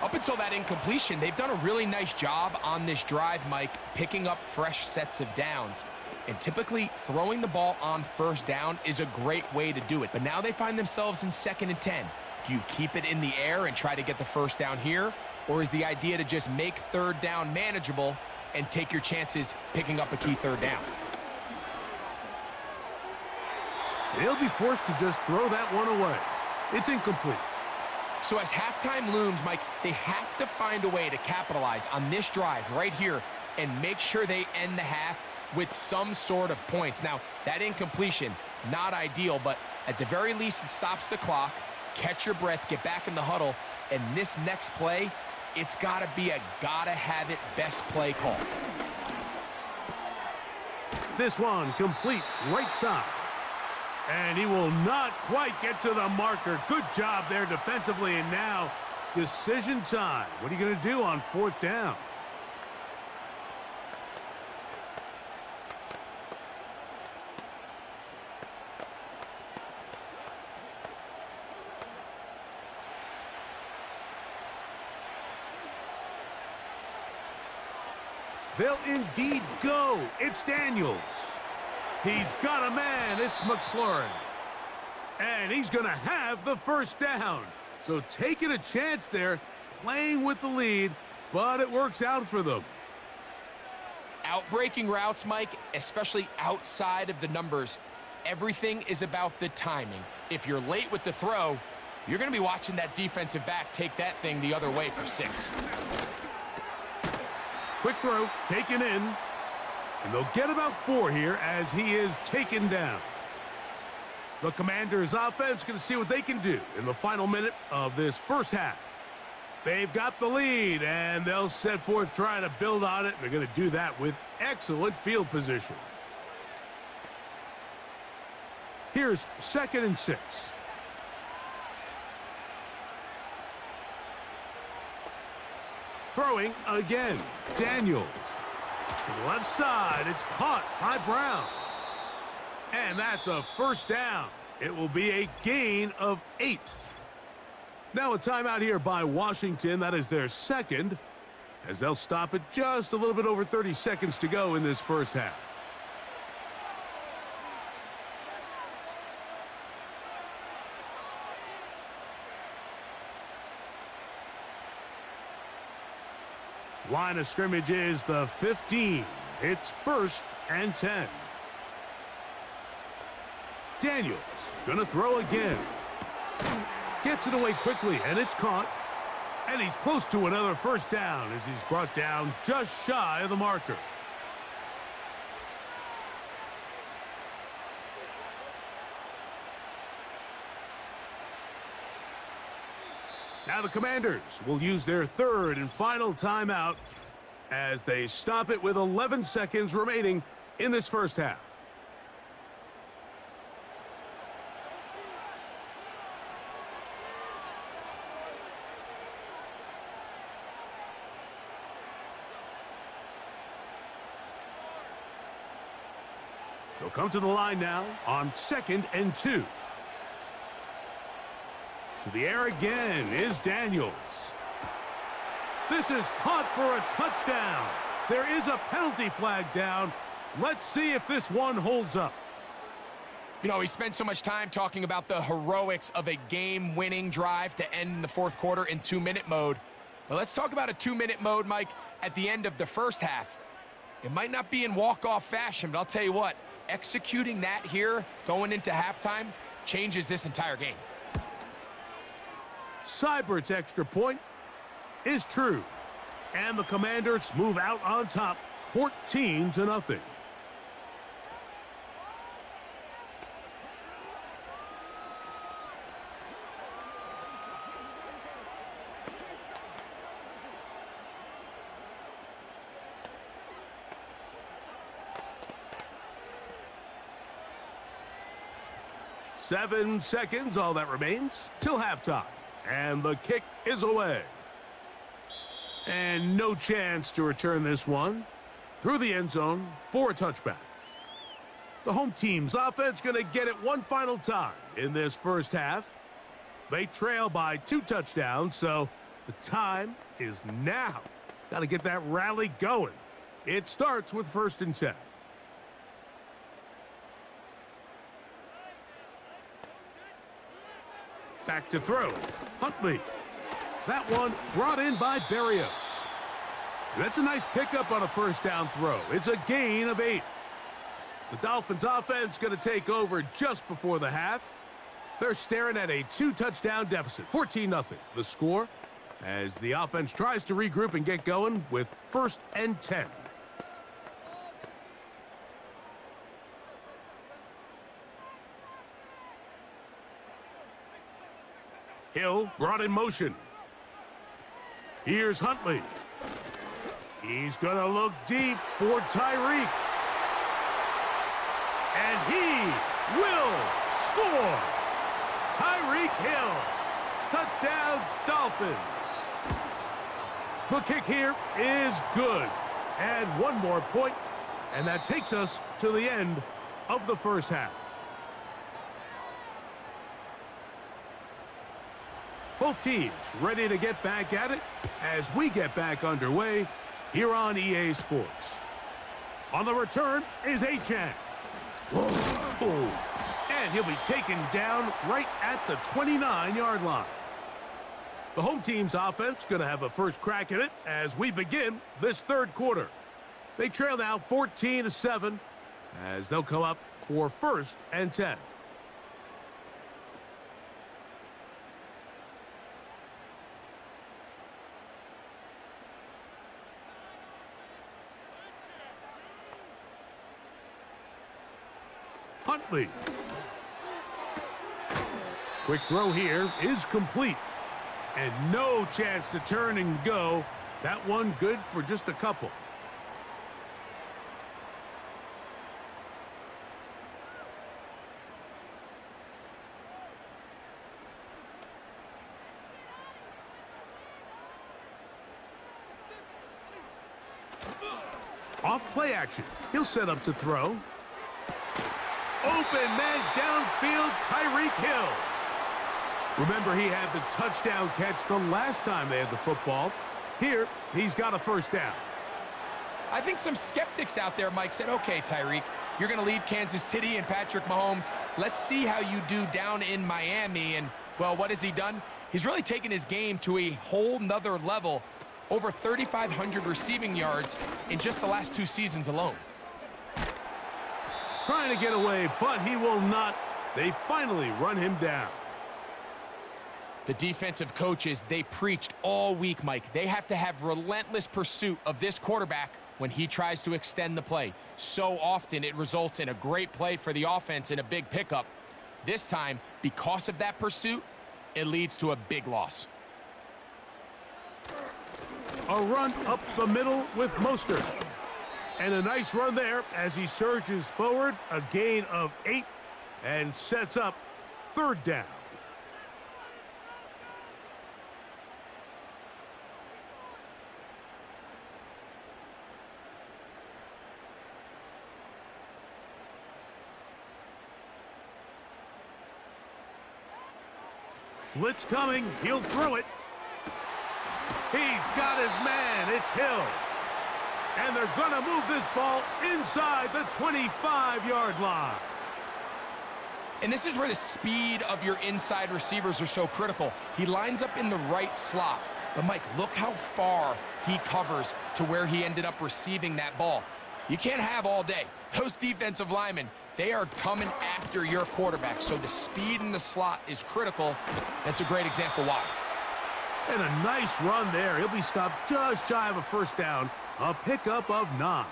Up until that incompletion, they've done a really nice job on this drive, Mike, picking up fresh sets of downs. And typically, throwing the ball on 1st down is a great way to do it. But now they find themselves in 2nd and 10. Do you keep it in the air and try to get the 1st down here? Or is the idea to just make 3rd down manageable and take your chances picking up a key 3rd down? He'll be forced to just throw that one away. It's incomplete. So as halftime looms, Mike, they have to find a way to capitalize on this drive right here and make sure they end the half with some sort of points. Now, that incompletion, not ideal, but at the very least, it stops the clock. Catch your breath, get back in the huddle, and this next play, it's got to be a gotta-have-it best play call. This one complete right side. And he will not quite get to the marker. Good job there defensively. And now decision time. What are you going to do on 4th down? They'll indeed go. It's Daniels. He's got a man. It's McLaurin. And he's going to have the 1st down. So taking a chance there, playing with the lead, but it works out for them. Outbreaking routes, Mike, especially outside of the numbers, everything is about the timing. If you're late with the throw, you're going to be watching that defensive back take that thing the other way for 6. Quick throw, taken in. And they'll get about 4 here as he is taken down. The Commanders' offense going to see what they can do in the final minute of this 1st half. They've got the lead, and they'll set forth trying to build on it. They're going to do that with excellent field position. Here's 2nd and 6. Throwing again. Daniels. To the left side. It's caught by Brown. And that's a first down. It will be a gain of 8. Now a timeout here by Washington. That is their second, as they'll stop it just a little bit over 30 seconds to go in this first half. Line of scrimmage is the 15. It's 1st and 10. Daniels gonna throw again. Gets it away quickly, and it's caught. And he's close to another first down as he's brought down just shy of the marker. Now the Commanders will use their 3rd and final timeout as they stop it with 11 seconds remaining in this first half. They'll come to the line now on 2nd and 2. To the air again is Daniels. This is caught for a touchdown. There is a penalty flag down. Let's see if this one holds up. You know, we spent so much time talking about the heroics of a game-winning drive to end the 4th quarter in 2-minute mode. But let's talk about a 2-minute mode, Mike, at the end of the first half. It might not be in walk-off fashion, but I'll tell you what, executing that here going into halftime changes this entire game. Seibert's extra point is true. And the Commanders move out on top 14-0. Seven seconds, all that remains, till halftime. And the kick is away. And no chance to return this one through the end zone for a touchback. The home team's offense going to get it one final time in this first half. They trail by 2 touchdowns, so the time is now. Got to get that rally going. It starts with 1st and 10. Back to throw. Huntley. That one brought in by Berrios. That's a nice pickup on a first down throw. It's a gain of 8. The Dolphins offense going to take over just before the half. They're staring at a 2-touchdown deficit, 14-0. The score as the offense tries to regroup and get going with 1st and 10. Hill brought in motion. Here's Huntley. He's going to look deep for Tyreek. And he will score. Tyreek Hill. Touchdown, Dolphins. The kick here is good. And one more point, and that takes us to the end of the first half. Both teams ready to get back at it as we get back underway here on EA Sports. On the return is Achane. And he'll be taken down right at the 29-yard line. The home team's offense going to have a first crack at it as we begin this 3rd quarter. They trail now 14-7 as they'll come up for 1st and 10. Huntley. Quick throw here is complete. And no chance to turn and go. That one good for just a couple. Off play action. He'll set up to throw. Open man downfield, Tyreek Hill. Remember, he had the touchdown catch the last time they had the football. Here, he's got a first down. I think some skeptics out there, Mike, said, okay, Tyreek, you're going to leave Kansas City and Patrick Mahomes. Let's see how you do down in Miami. And, well, what has he done? He's really taken his game to a whole nother level. Over 3,500 receiving yards in just the last 2 seasons alone. Trying to get away, but he will not. They finally run him down. The defensive coaches, they preached all week, Mike. They have to have relentless pursuit of this quarterback when he tries to extend the play. So often it results in a great play for the offense and a big pickup. This time, because of that pursuit, it leads to a big loss. A run up the middle with Mostert. And a nice run there as he surges forward, a gain of 8, and sets up 3rd down. Blitz coming, he'll throw it. He's got his man, it's Hill. And they're going to move this ball inside the 25-yard line. And this is where the speed of your inside receivers are so critical. He lines up in the right slot. But, Mike, look how far he covers to where he ended up receiving that ball. You can't have all day. Those defensive linemen, they are coming after your quarterback. So the speed in the slot is critical. That's a great example why. And a nice run there. He'll be stopped just shy of a first down. A pickup of 9.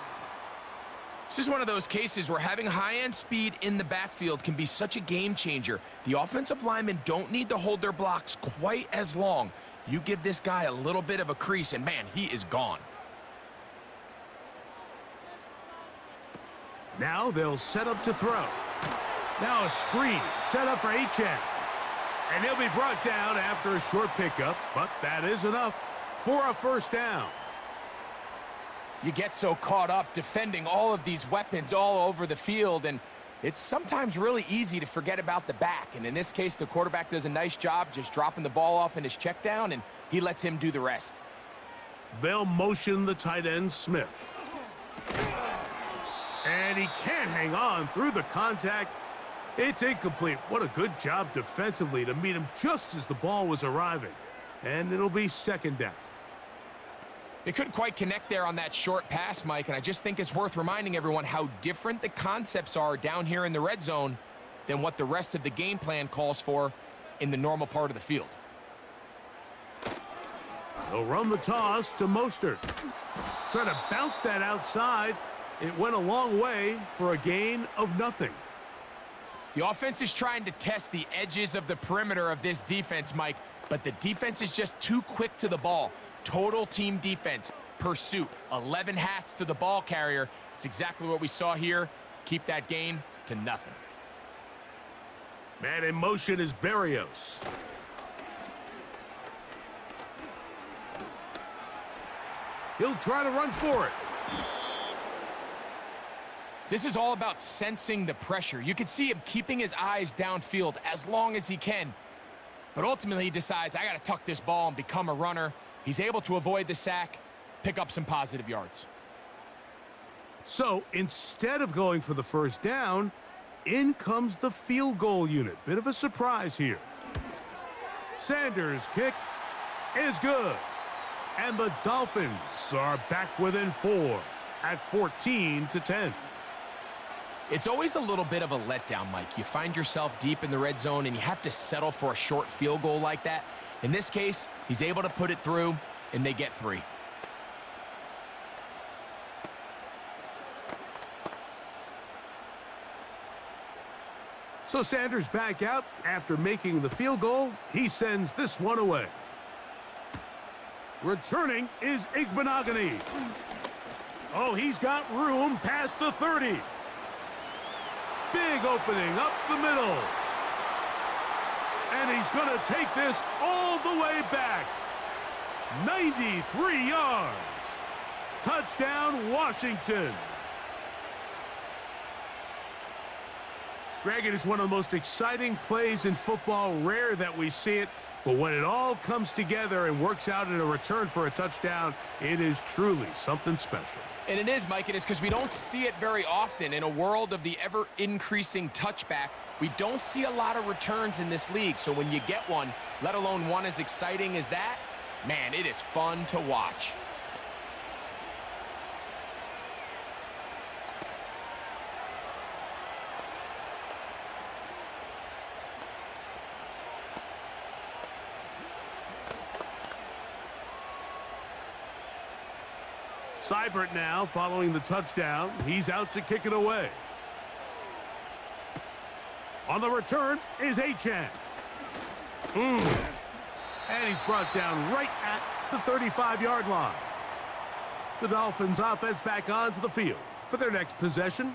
This is one of those cases where having high-end speed in the backfield can be such a game changer. The offensive linemen don't need to hold their blocks quite as long. You give this guy a little bit of a crease, and man, he is gone. Now they'll set up to throw. Now a screen set up for Achane. And he'll be brought down after a short pickup, but that is enough for a first down. You get so caught up defending all of these weapons all over the field, and it's sometimes really easy to forget about the back. And in this case, the quarterback does a nice job just dropping the ball off in his check down, and he lets him do the rest. They'll motion the tight end, Smith. And he can't hang on through the contact. It's incomplete. What a good job defensively to meet him just as the ball was arriving. And it'll be 2nd down. They couldn't quite connect there on that short pass, Mike, and I just think it's worth reminding everyone how different the concepts are down here in the red zone than what the rest of the game plan calls for in the normal part of the field. They'll run the toss to Mostert. Trying to bounce that outside. It went a long way for a gain of nothing. The offense is trying to test the edges of the perimeter of this defense, Mike, but the defense is just too quick to the ball. Total team defense, pursuit, 11 hats to the ball carrier. It's exactly what we saw here. Keep that gain to nothing. Man in motion is Berrios. He'll try to run for it. This is all about sensing the pressure. You can see him keeping his eyes downfield as long as he can. But ultimately he decides, I got to tuck this ball and become a runner. He's able to avoid the sack, pick up some positive yards. So instead of going for the first down, in comes the field goal unit. Bit of a surprise here. Sanders' kick is good. And the Dolphins are back within 4 at 14-10. It's always a little bit of a letdown, Mike. You find yourself deep in the red zone and you have to settle for a short field goal like that. In this case, he's able to put it through, and they get 3. So Sanders back out after making the field goal. He sends this one away. Returning is Igbenogany. Oh, he's got room past the 30. Big opening up the middle. And he's going to take this all the way back. 93 yards. Touchdown, Washington. Greg, it is one of the most exciting plays in football. Rare that we see it, but when it all comes together and works out in a return for a touchdown, it is truly something special. And it is, Mike. It is because we don't see it very often. In a world of the ever-increasing touchback, we don't see a lot of returns in this league. So when you get one, let alone one as exciting as that, man, it is fun to watch. Seibert now following the touchdown. He's out to kick it away. On the return is Achane. And he's brought down right at the 35-yard line. The Dolphins offense back onto the field for their next possession.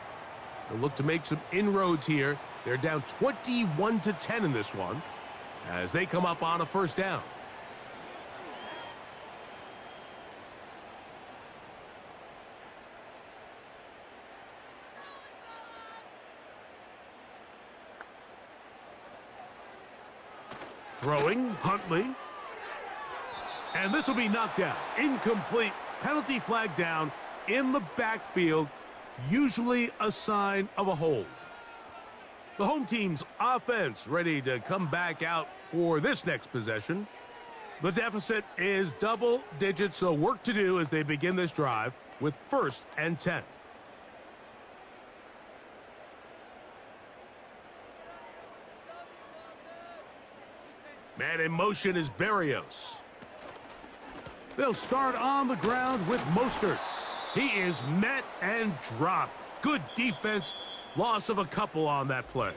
They'll look to make some inroads here. They're down 21-10 in this one as they come up on a first down. Throwing, Huntley. And this will be knocked down. Incomplete. Penalty flag down in the backfield. Usually a sign of a hold. The home team's offense ready to come back out for this next possession. The deficit is double digits, so work to do as they begin this drive with 1st and 10. Man in motion is Berrios. They'll start on the ground with Mostert. He is met and dropped. Good defense. Loss of a couple on that play.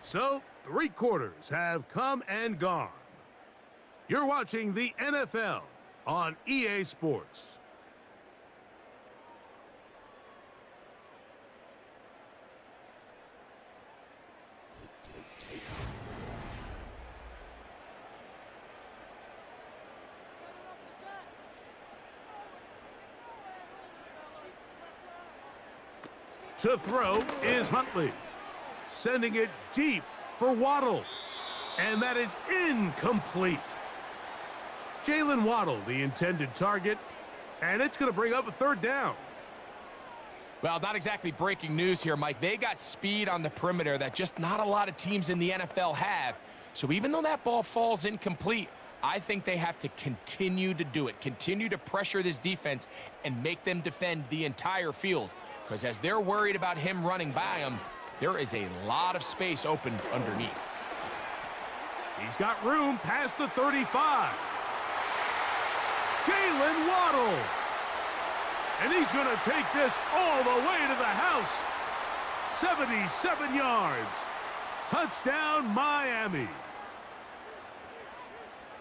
So, 3 quarters have come and gone. You're watching the NFL on EA Sports. To throw is Huntley. Sending it deep for Waddle. And that is incomplete. Jalen Waddle, the intended target. And it's going to bring up a 3rd down. Well, not exactly breaking news here, Mike. They got speed on the perimeter that just not a lot of teams in the NFL have. So even though that ball falls incomplete, I think they have to continue to do it. Continue to pressure this defense and make them defend the entire field. Because as they're worried about him running by them, there is a lot of space open underneath. He's got room past the 35. Jalen Waddle. And he's going to take this all the way to the house. 77 yards. Touchdown, Miami.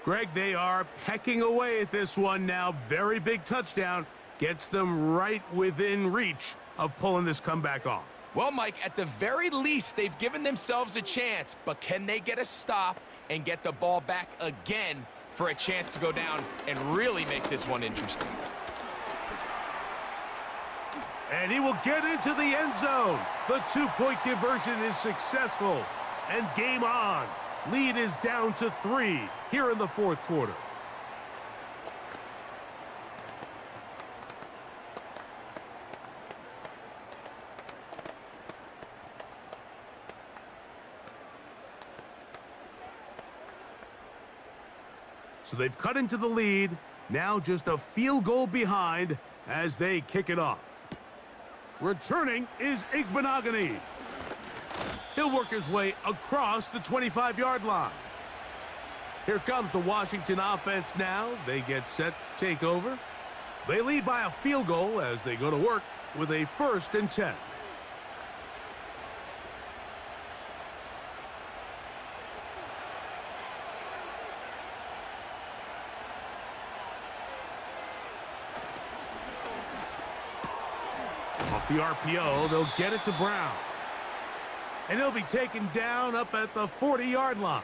Greg, they are pecking away at this one now. Very big touchdown. Gets them right within reach of pulling this comeback off. Well, Mike, at the very least, they've given themselves a chance, but can they get a stop and get the ball back again for a chance to go down and really make this one interesting? And he will get into the end zone. The 2-point conversion is successful. And game on. Lead is down to 3 here in the 4th quarter. So they've cut into the lead. Now just a field goal behind as they kick it off. Returning is Igbenogany. He'll work his way across the 25-yard line. Here comes the Washington offense now. They get set to take over. They lead by a field goal as they go to work with a 1st and 10. Off the RPO, they'll get it to Brown. And he'll be taken down up at the 40-yard line.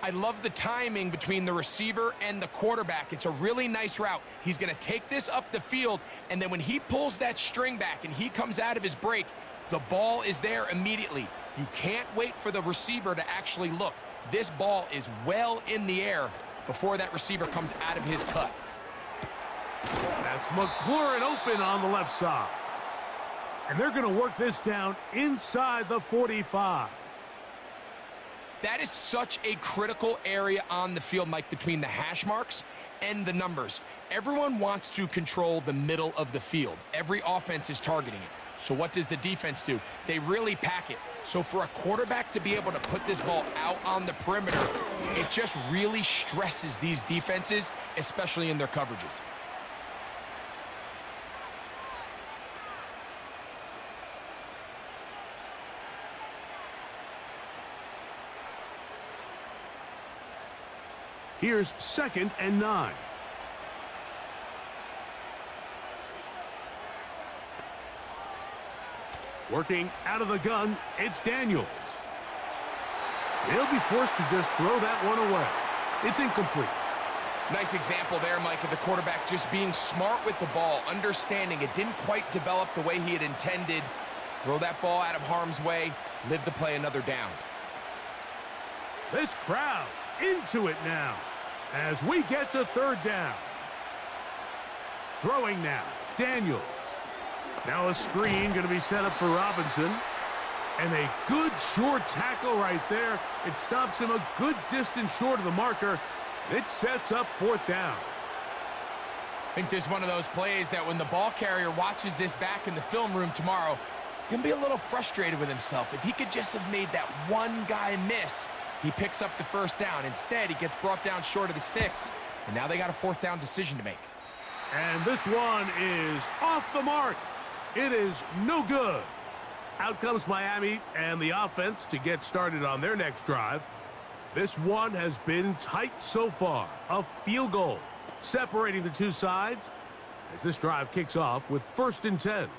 I love the timing between the receiver and the quarterback. It's a really nice route. He's going to take this up the field, and then when he pulls that string back and he comes out of his break, the ball is there immediately. You can't wait for the receiver to actually look. This ball is well in the air before that receiver comes out of his cut. That's McLaurin open on the left side. And they're going to work this down inside the 45. That is such a critical area on the field, Mike, between the hash marks and the numbers. Everyone wants to control the middle of the field. Every offense is targeting it. So what does the defense do? They really pack it. So for a quarterback to be able to put this ball out on the perimeter, it just really stresses these defenses, especially in their coverages. Here's 2nd and 9. Working out of the gun, it's Daniels. He'll be forced to just throw that one away. It's incomplete. Nice example there, Mike, of the quarterback just being smart with the ball, understanding it didn't quite develop the way he had intended. Throw that ball out of harm's way, live to play another down. This crowd into it now as we get to 3rd down. Throwing now, Daniels. Now a screen going to be set up for Robinson. And a good short tackle right there. It stops him a good distance short of the marker. It sets up 4th down. I think this is one of those plays that when the ball carrier watches this back in the film room tomorrow, he's going to be a little frustrated with himself. If he could just have made that one guy miss, he picks up the 1st down. Instead, he gets brought down short of the sticks, and now they got a 4th down decision to make. And this one is off the mark. It is no good. Out comes Miami and the offense to get started on their next drive. This one has been tight so far. A field goal separating the two sides as this drive kicks off with 1st and 10.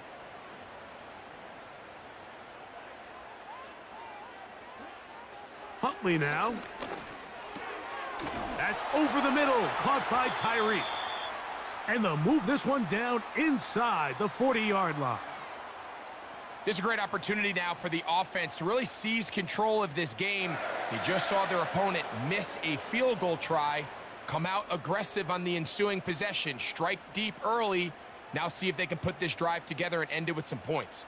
Huntley now. That's over the middle, caught by Tyree. And they'll move this one down inside the 40-yard line. This is a great opportunity now for the offense to really seize control of this game. They just saw their opponent miss a field goal try, come out aggressive on the ensuing possession, strike deep early. Now see if they can put this drive together and end it with some points.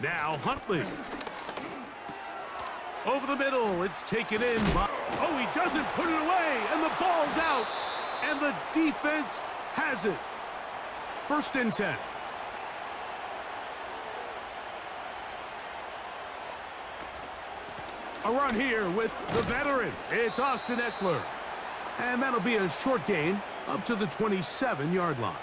Now Huntley. Over the middle, it's taken in by... Oh, he doesn't put it away, and the ball's out. And the defense has it. 1st and 10. A run here with the veteran. It's Austin Eckler. And that'll be a short gain up to the 27-yard line.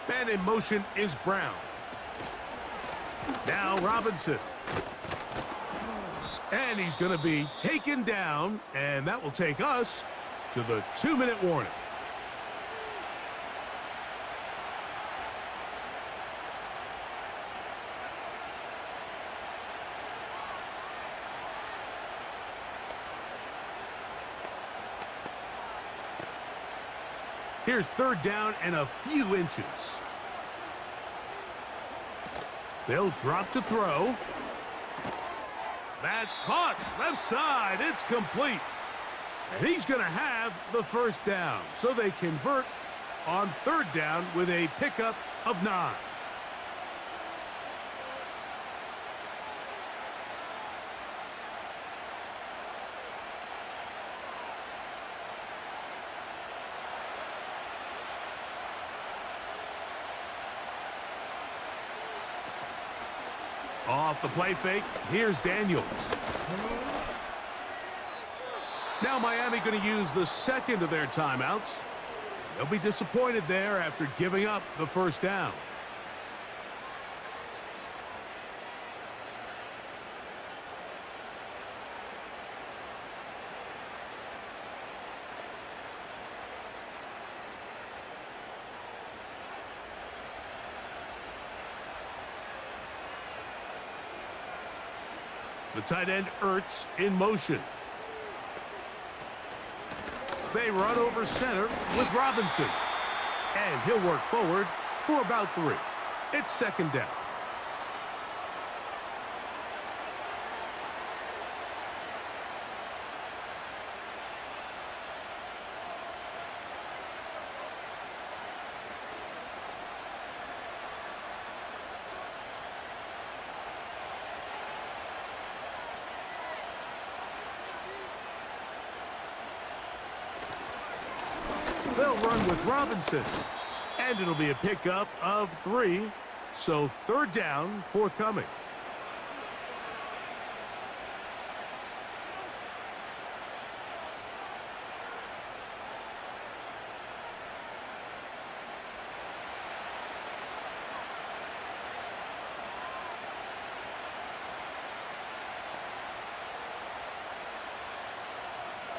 And in motion is Brown. Now Robinson. And he's going to be taken down, and that will take us to the 2-minute warning. Here's 3rd down and a few inches. They'll drop to throw. That's caught. Left side. It's complete. And he's going to have the 1st down. So they convert on 3rd down with a pickup of 9. Off the play fake, here's Daniels. Now Miami going to use the second of their timeouts. They'll be disappointed there after giving up the first down. The tight end Ertz in motion. They run over center with Robinson. And he'll work forward for about 3. It's second down. They'll run with Robinson. And it'll be a pickup of 3. So third down forthcoming.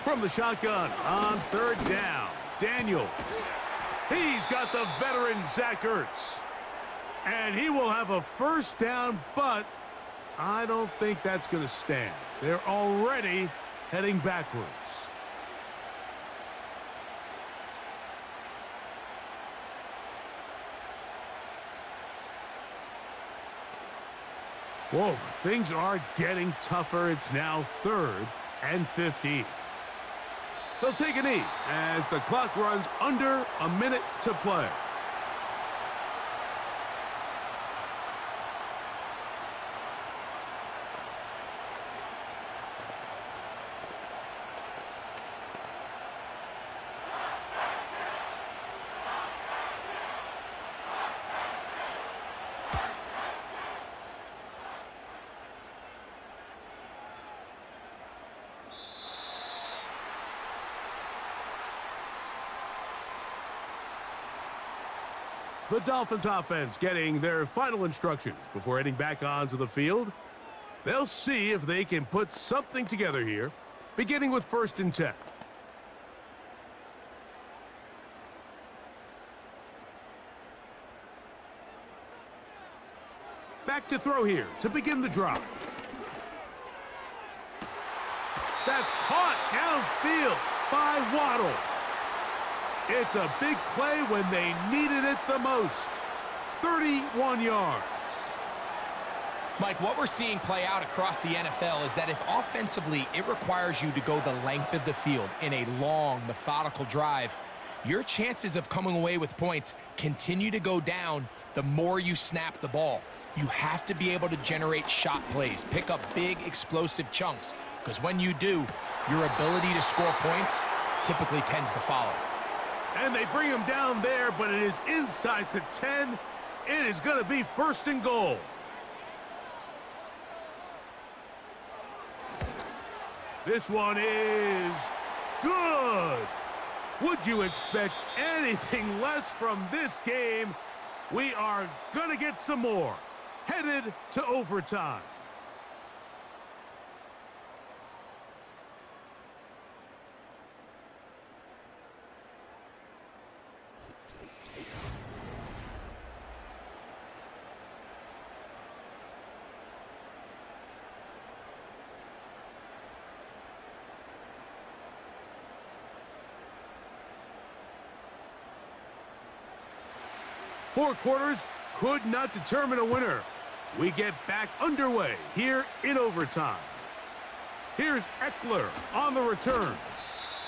From the shotgun on third down. Daniels. He's got the veteran Zach Ertz. And he will have a first down, but I don't think that's going to stand. They're already heading backwards. Whoa, things are getting tougher. It's now 3rd and 15. They'll take a knee as the clock runs under a minute to play. The Dolphins offense getting their final instructions before heading back onto the field. They'll see if they can put something together here, beginning with 1st and 10. Back to throw here to begin the drive. That's caught downfield by Waddle. It's a big play when they needed it the most. 31 yards. Mike, what we're seeing play out across the NFL is that if offensively it requires you to go the length of the field in a long, methodical drive, your chances of coming away with points continue to go down the more you snap the ball. You have to be able to generate shot plays, pick up big, explosive chunks, because when you do, your ability to score points typically tends to follow. And they bring him down there, but it is inside the 10. It is going to be 1st and goal. This one is good. Would you expect anything less from this game? We are going to get some more. Headed to overtime. Four quarters could not determine a winner. We get back underway here in overtime. Here's Eckler on the return.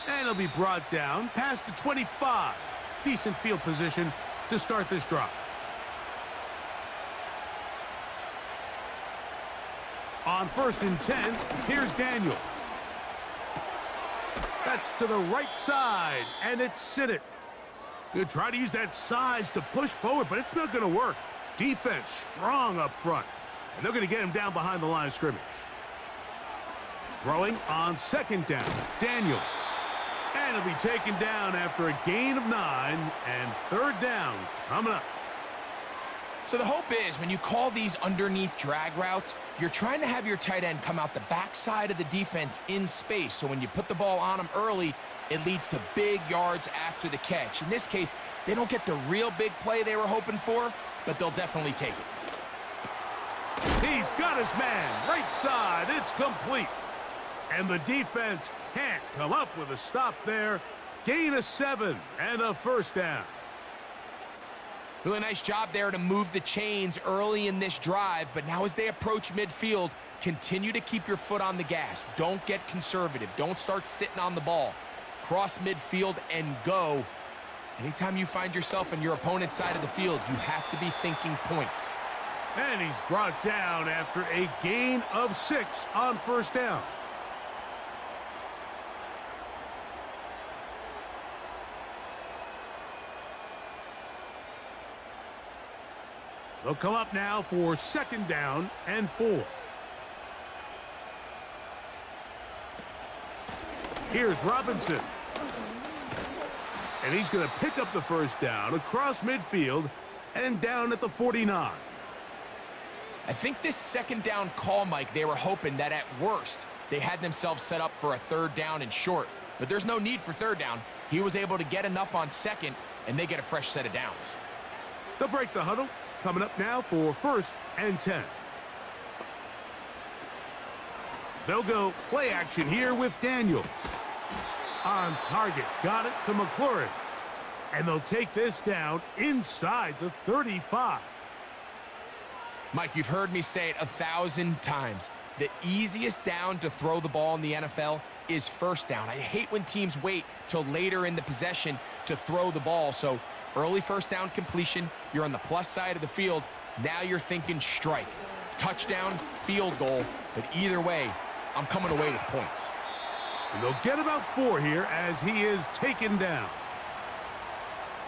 And he'll be brought down past the 25. Decent field position to start this drive. On 1st and 10, here's Daniels. That's to the right side, and it's Sinnott. He'll try to use that size to push forward, but it's not going to work. Defense strong up front. And they're going to get him down behind the line of scrimmage. Throwing on second down, Daniels. And he'll be taken down after a gain of 9, and third down coming up. So the hope is when you call these underneath drag routes, you're trying to have your tight end come out the backside of the defense in space. So when you put the ball on him early, it leads to big yards after the catch. In this case, they don't get the real big play they were hoping for, but they'll definitely take it. He's got his man, right side, it's complete. And the defense can't come up with a stop there. Gain of 7 and a first down. Really nice job there to move the chains early in this drive, but now as they approach midfield, continue to keep your foot on the gas. Don't get conservative. Don't start sitting on the ball. Cross midfield and go. Anytime you find yourself on your opponent's side of the field, you have to be thinking points. And he's brought down after a gain of 6 on first down. They'll come up now for second down and 4. Here's Robinson. And he's going to pick up the first down across midfield and down at the 49. I think this second down call, Mike, they were hoping that at worst they had themselves set up for a third down and short. But there's no need for third down. He was able to get enough on second, and they get a fresh set of downs. They'll break the huddle. Coming up now for first and 10. They'll go play action here with Daniels. On target, got it to McLaurin. And they'll take this down inside the 35. Mike, you've heard me say it 1,000 times. The easiest down to throw the ball in the NFL is first down. I hate when teams wait till later in the possession to throw the ball. So early first down completion, you're on the plus side of the field. Now you're thinking strike, touchdown, field goal. But either way, I'm coming away with points. And they'll get about 4 here as he is taken down.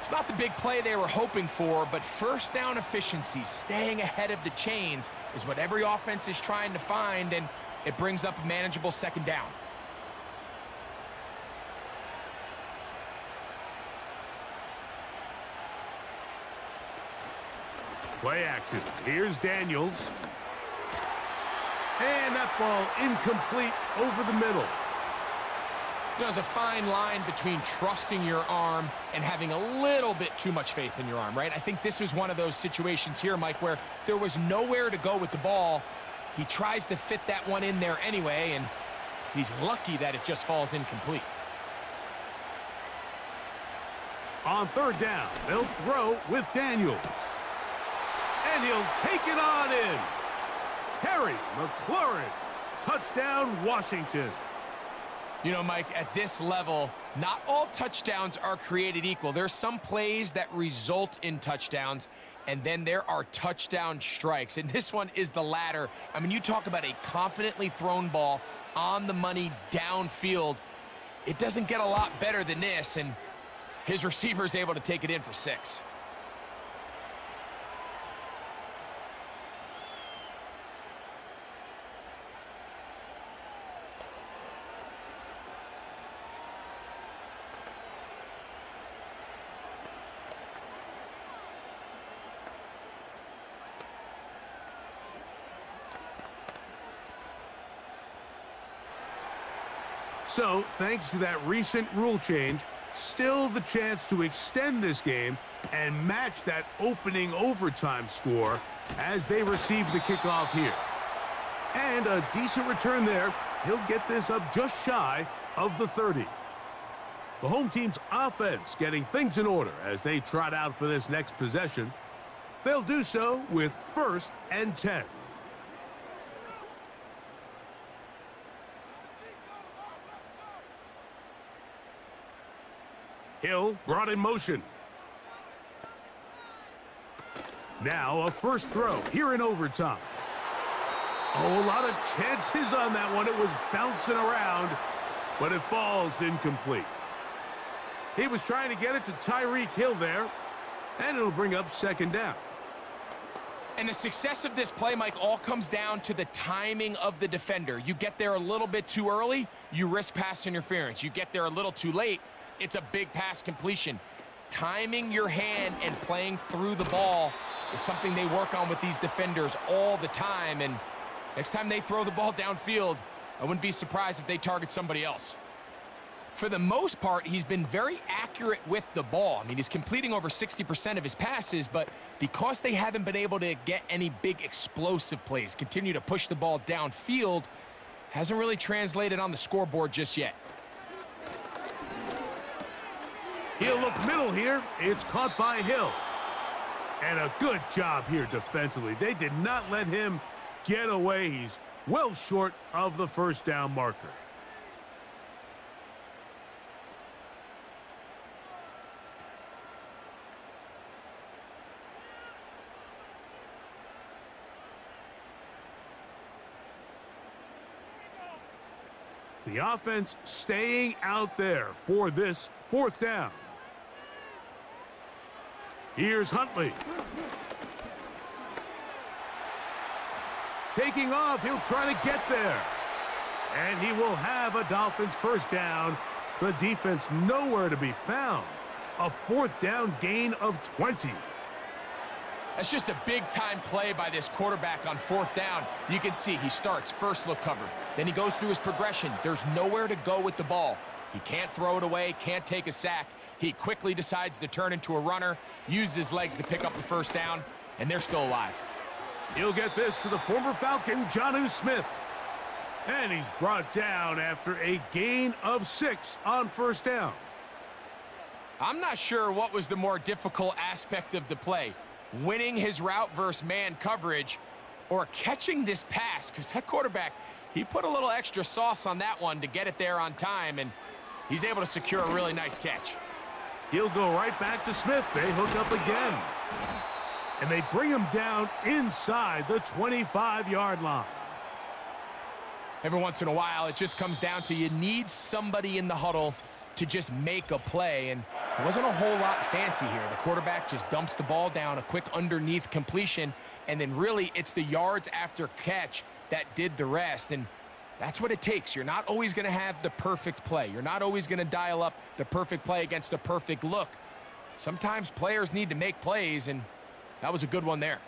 It's not the big play they were hoping for, but first down efficiency, staying ahead of the chains, is what every offense is trying to find, and it brings up a manageable second down. Play action. Here's Daniels. And that ball incomplete over the middle. You know, there's a fine line between trusting your arm and having a little bit too much faith in your arm, right? I think this was one of those situations here, Mike, where there was nowhere to go with the ball. He tries to fit that one in there anyway, and he's lucky that it just falls incomplete. On third down, they'll throw with Daniels. And he'll take it on in. Terry McLaurin. Touchdown, Washington. You know, Mike, at this level, not all touchdowns are created equal. There's some plays that result in touchdowns, and then there are touchdown strikes. And this one is the latter. I mean, you talk about a confidently thrown ball on the money downfield. It doesn't get a lot better than this, and his receiver is able to take it in for 6. So, thanks to that recent rule change, still the chance to extend this game and match that opening overtime score as they receive the kickoff here. And a decent return there. He'll get this up just shy of the 30. The home team's offense getting things in order as they trot out for this next possession. They'll do so with first and 10. Hill brought in motion. Now a first throw here in overtime. Oh, a lot of chances on that one. It was bouncing around, but it falls incomplete. He was trying to get it to Tyreek Hill there, and it'll bring up second down. And the success of this play, Mike, all comes down to the timing of the defender. You get there a little bit too early, you risk pass interference. You get there a little too late, it's a big pass completion. Timing your hand and playing through the ball is something they work on with these defenders all the time. And next time they throw the ball downfield, I wouldn't be surprised if they target somebody else. For the most part, he's been very accurate with the ball. I mean, he's completing over 60% of his passes, but because they haven't been able to get any big explosive plays, continue to push the ball downfield, hasn't really translated on the scoreboard just yet. He'll look middle here. It's caught by Hill. And a good job here defensively. They did not let him get away. He's well short of the first down marker. The offense staying out there for this fourth down. Here's Huntley. Taking off, he'll try to get there. And he will have a Dolphins first down. The defense nowhere to be found. A fourth down gain of 20. That's just a big-time play by this quarterback on fourth down. You can see he starts first look covered. Then he goes through his progression. There's nowhere to go with the ball. He can't throw it away, can't take a sack. He quickly decides to turn into a runner, use his legs to pick up the first down, and they're still alive. He'll get this to the former Falcon, Jonnu Smith. And he's brought down after a gain of 6 on first down. I'm not sure what was the more difficult aspect of the play, winning his route versus man coverage or catching this pass, because that quarterback, he put a little extra sauce on that one to get it there on time, and he's able to secure a really nice catch. He'll go right back to Smith. They hook up again. And they bring him down inside the 25-yard line. Every once in a while, it just comes down to you need somebody in the huddle to just make a play, and it wasn't a whole lot fancy here. The quarterback just dumps the ball down, a quick underneath completion, and then really it's the yards after catch that did the rest, and that's what it takes. You're not always going to have the perfect play. You're not always going to dial up the perfect play against the perfect look. Sometimes players need to make plays, and that was a good one there.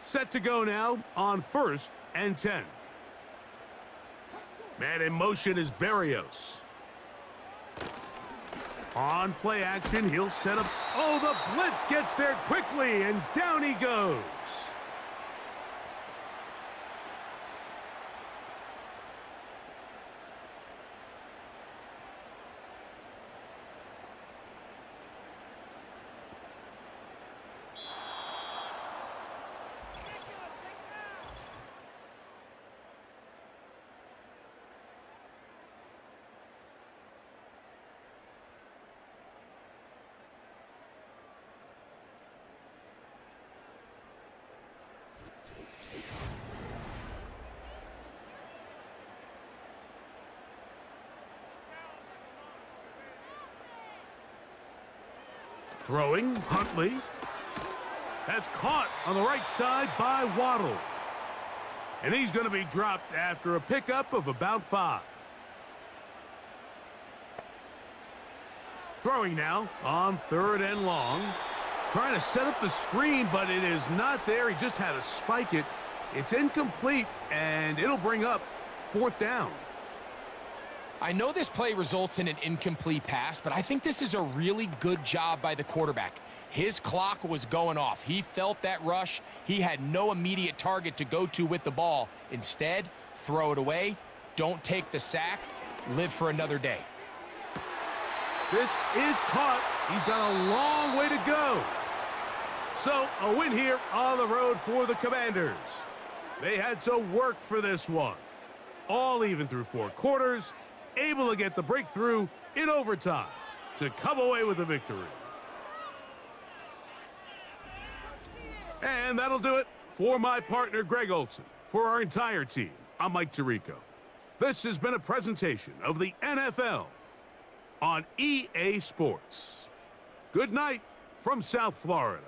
Set to go now on 1st and 10. Man in motion is Berrios. On play action, he'll set up. Oh, the blitz gets there quickly, and down he goes. Throwing, Huntley. That's caught on the right side by Waddle. And he's going to be dropped after a pickup of about 5. Throwing now on 3rd and long. Trying to set up the screen, but it is not there. He just had to spike it. It's incomplete, and it'll bring up 4th down. I know this play results in an incomplete pass, but I think this is a really good job by the quarterback. His clock was going off. He felt that rush. He had no immediate target to go to with the ball. Instead, throw it away. Don't take the sack. Live for another day. This is caught. He's got a long way to go. So, a win here on the road for the Commanders. They had to work for this one. All even through 4 quarters. Able to get the breakthrough in overtime to come away with a victory. And that'll do it for my partner, Greg Olson. For our entire team, I'm Mike Tirico. This has been a presentation of the NFL on EA Sports. Good night from South Florida.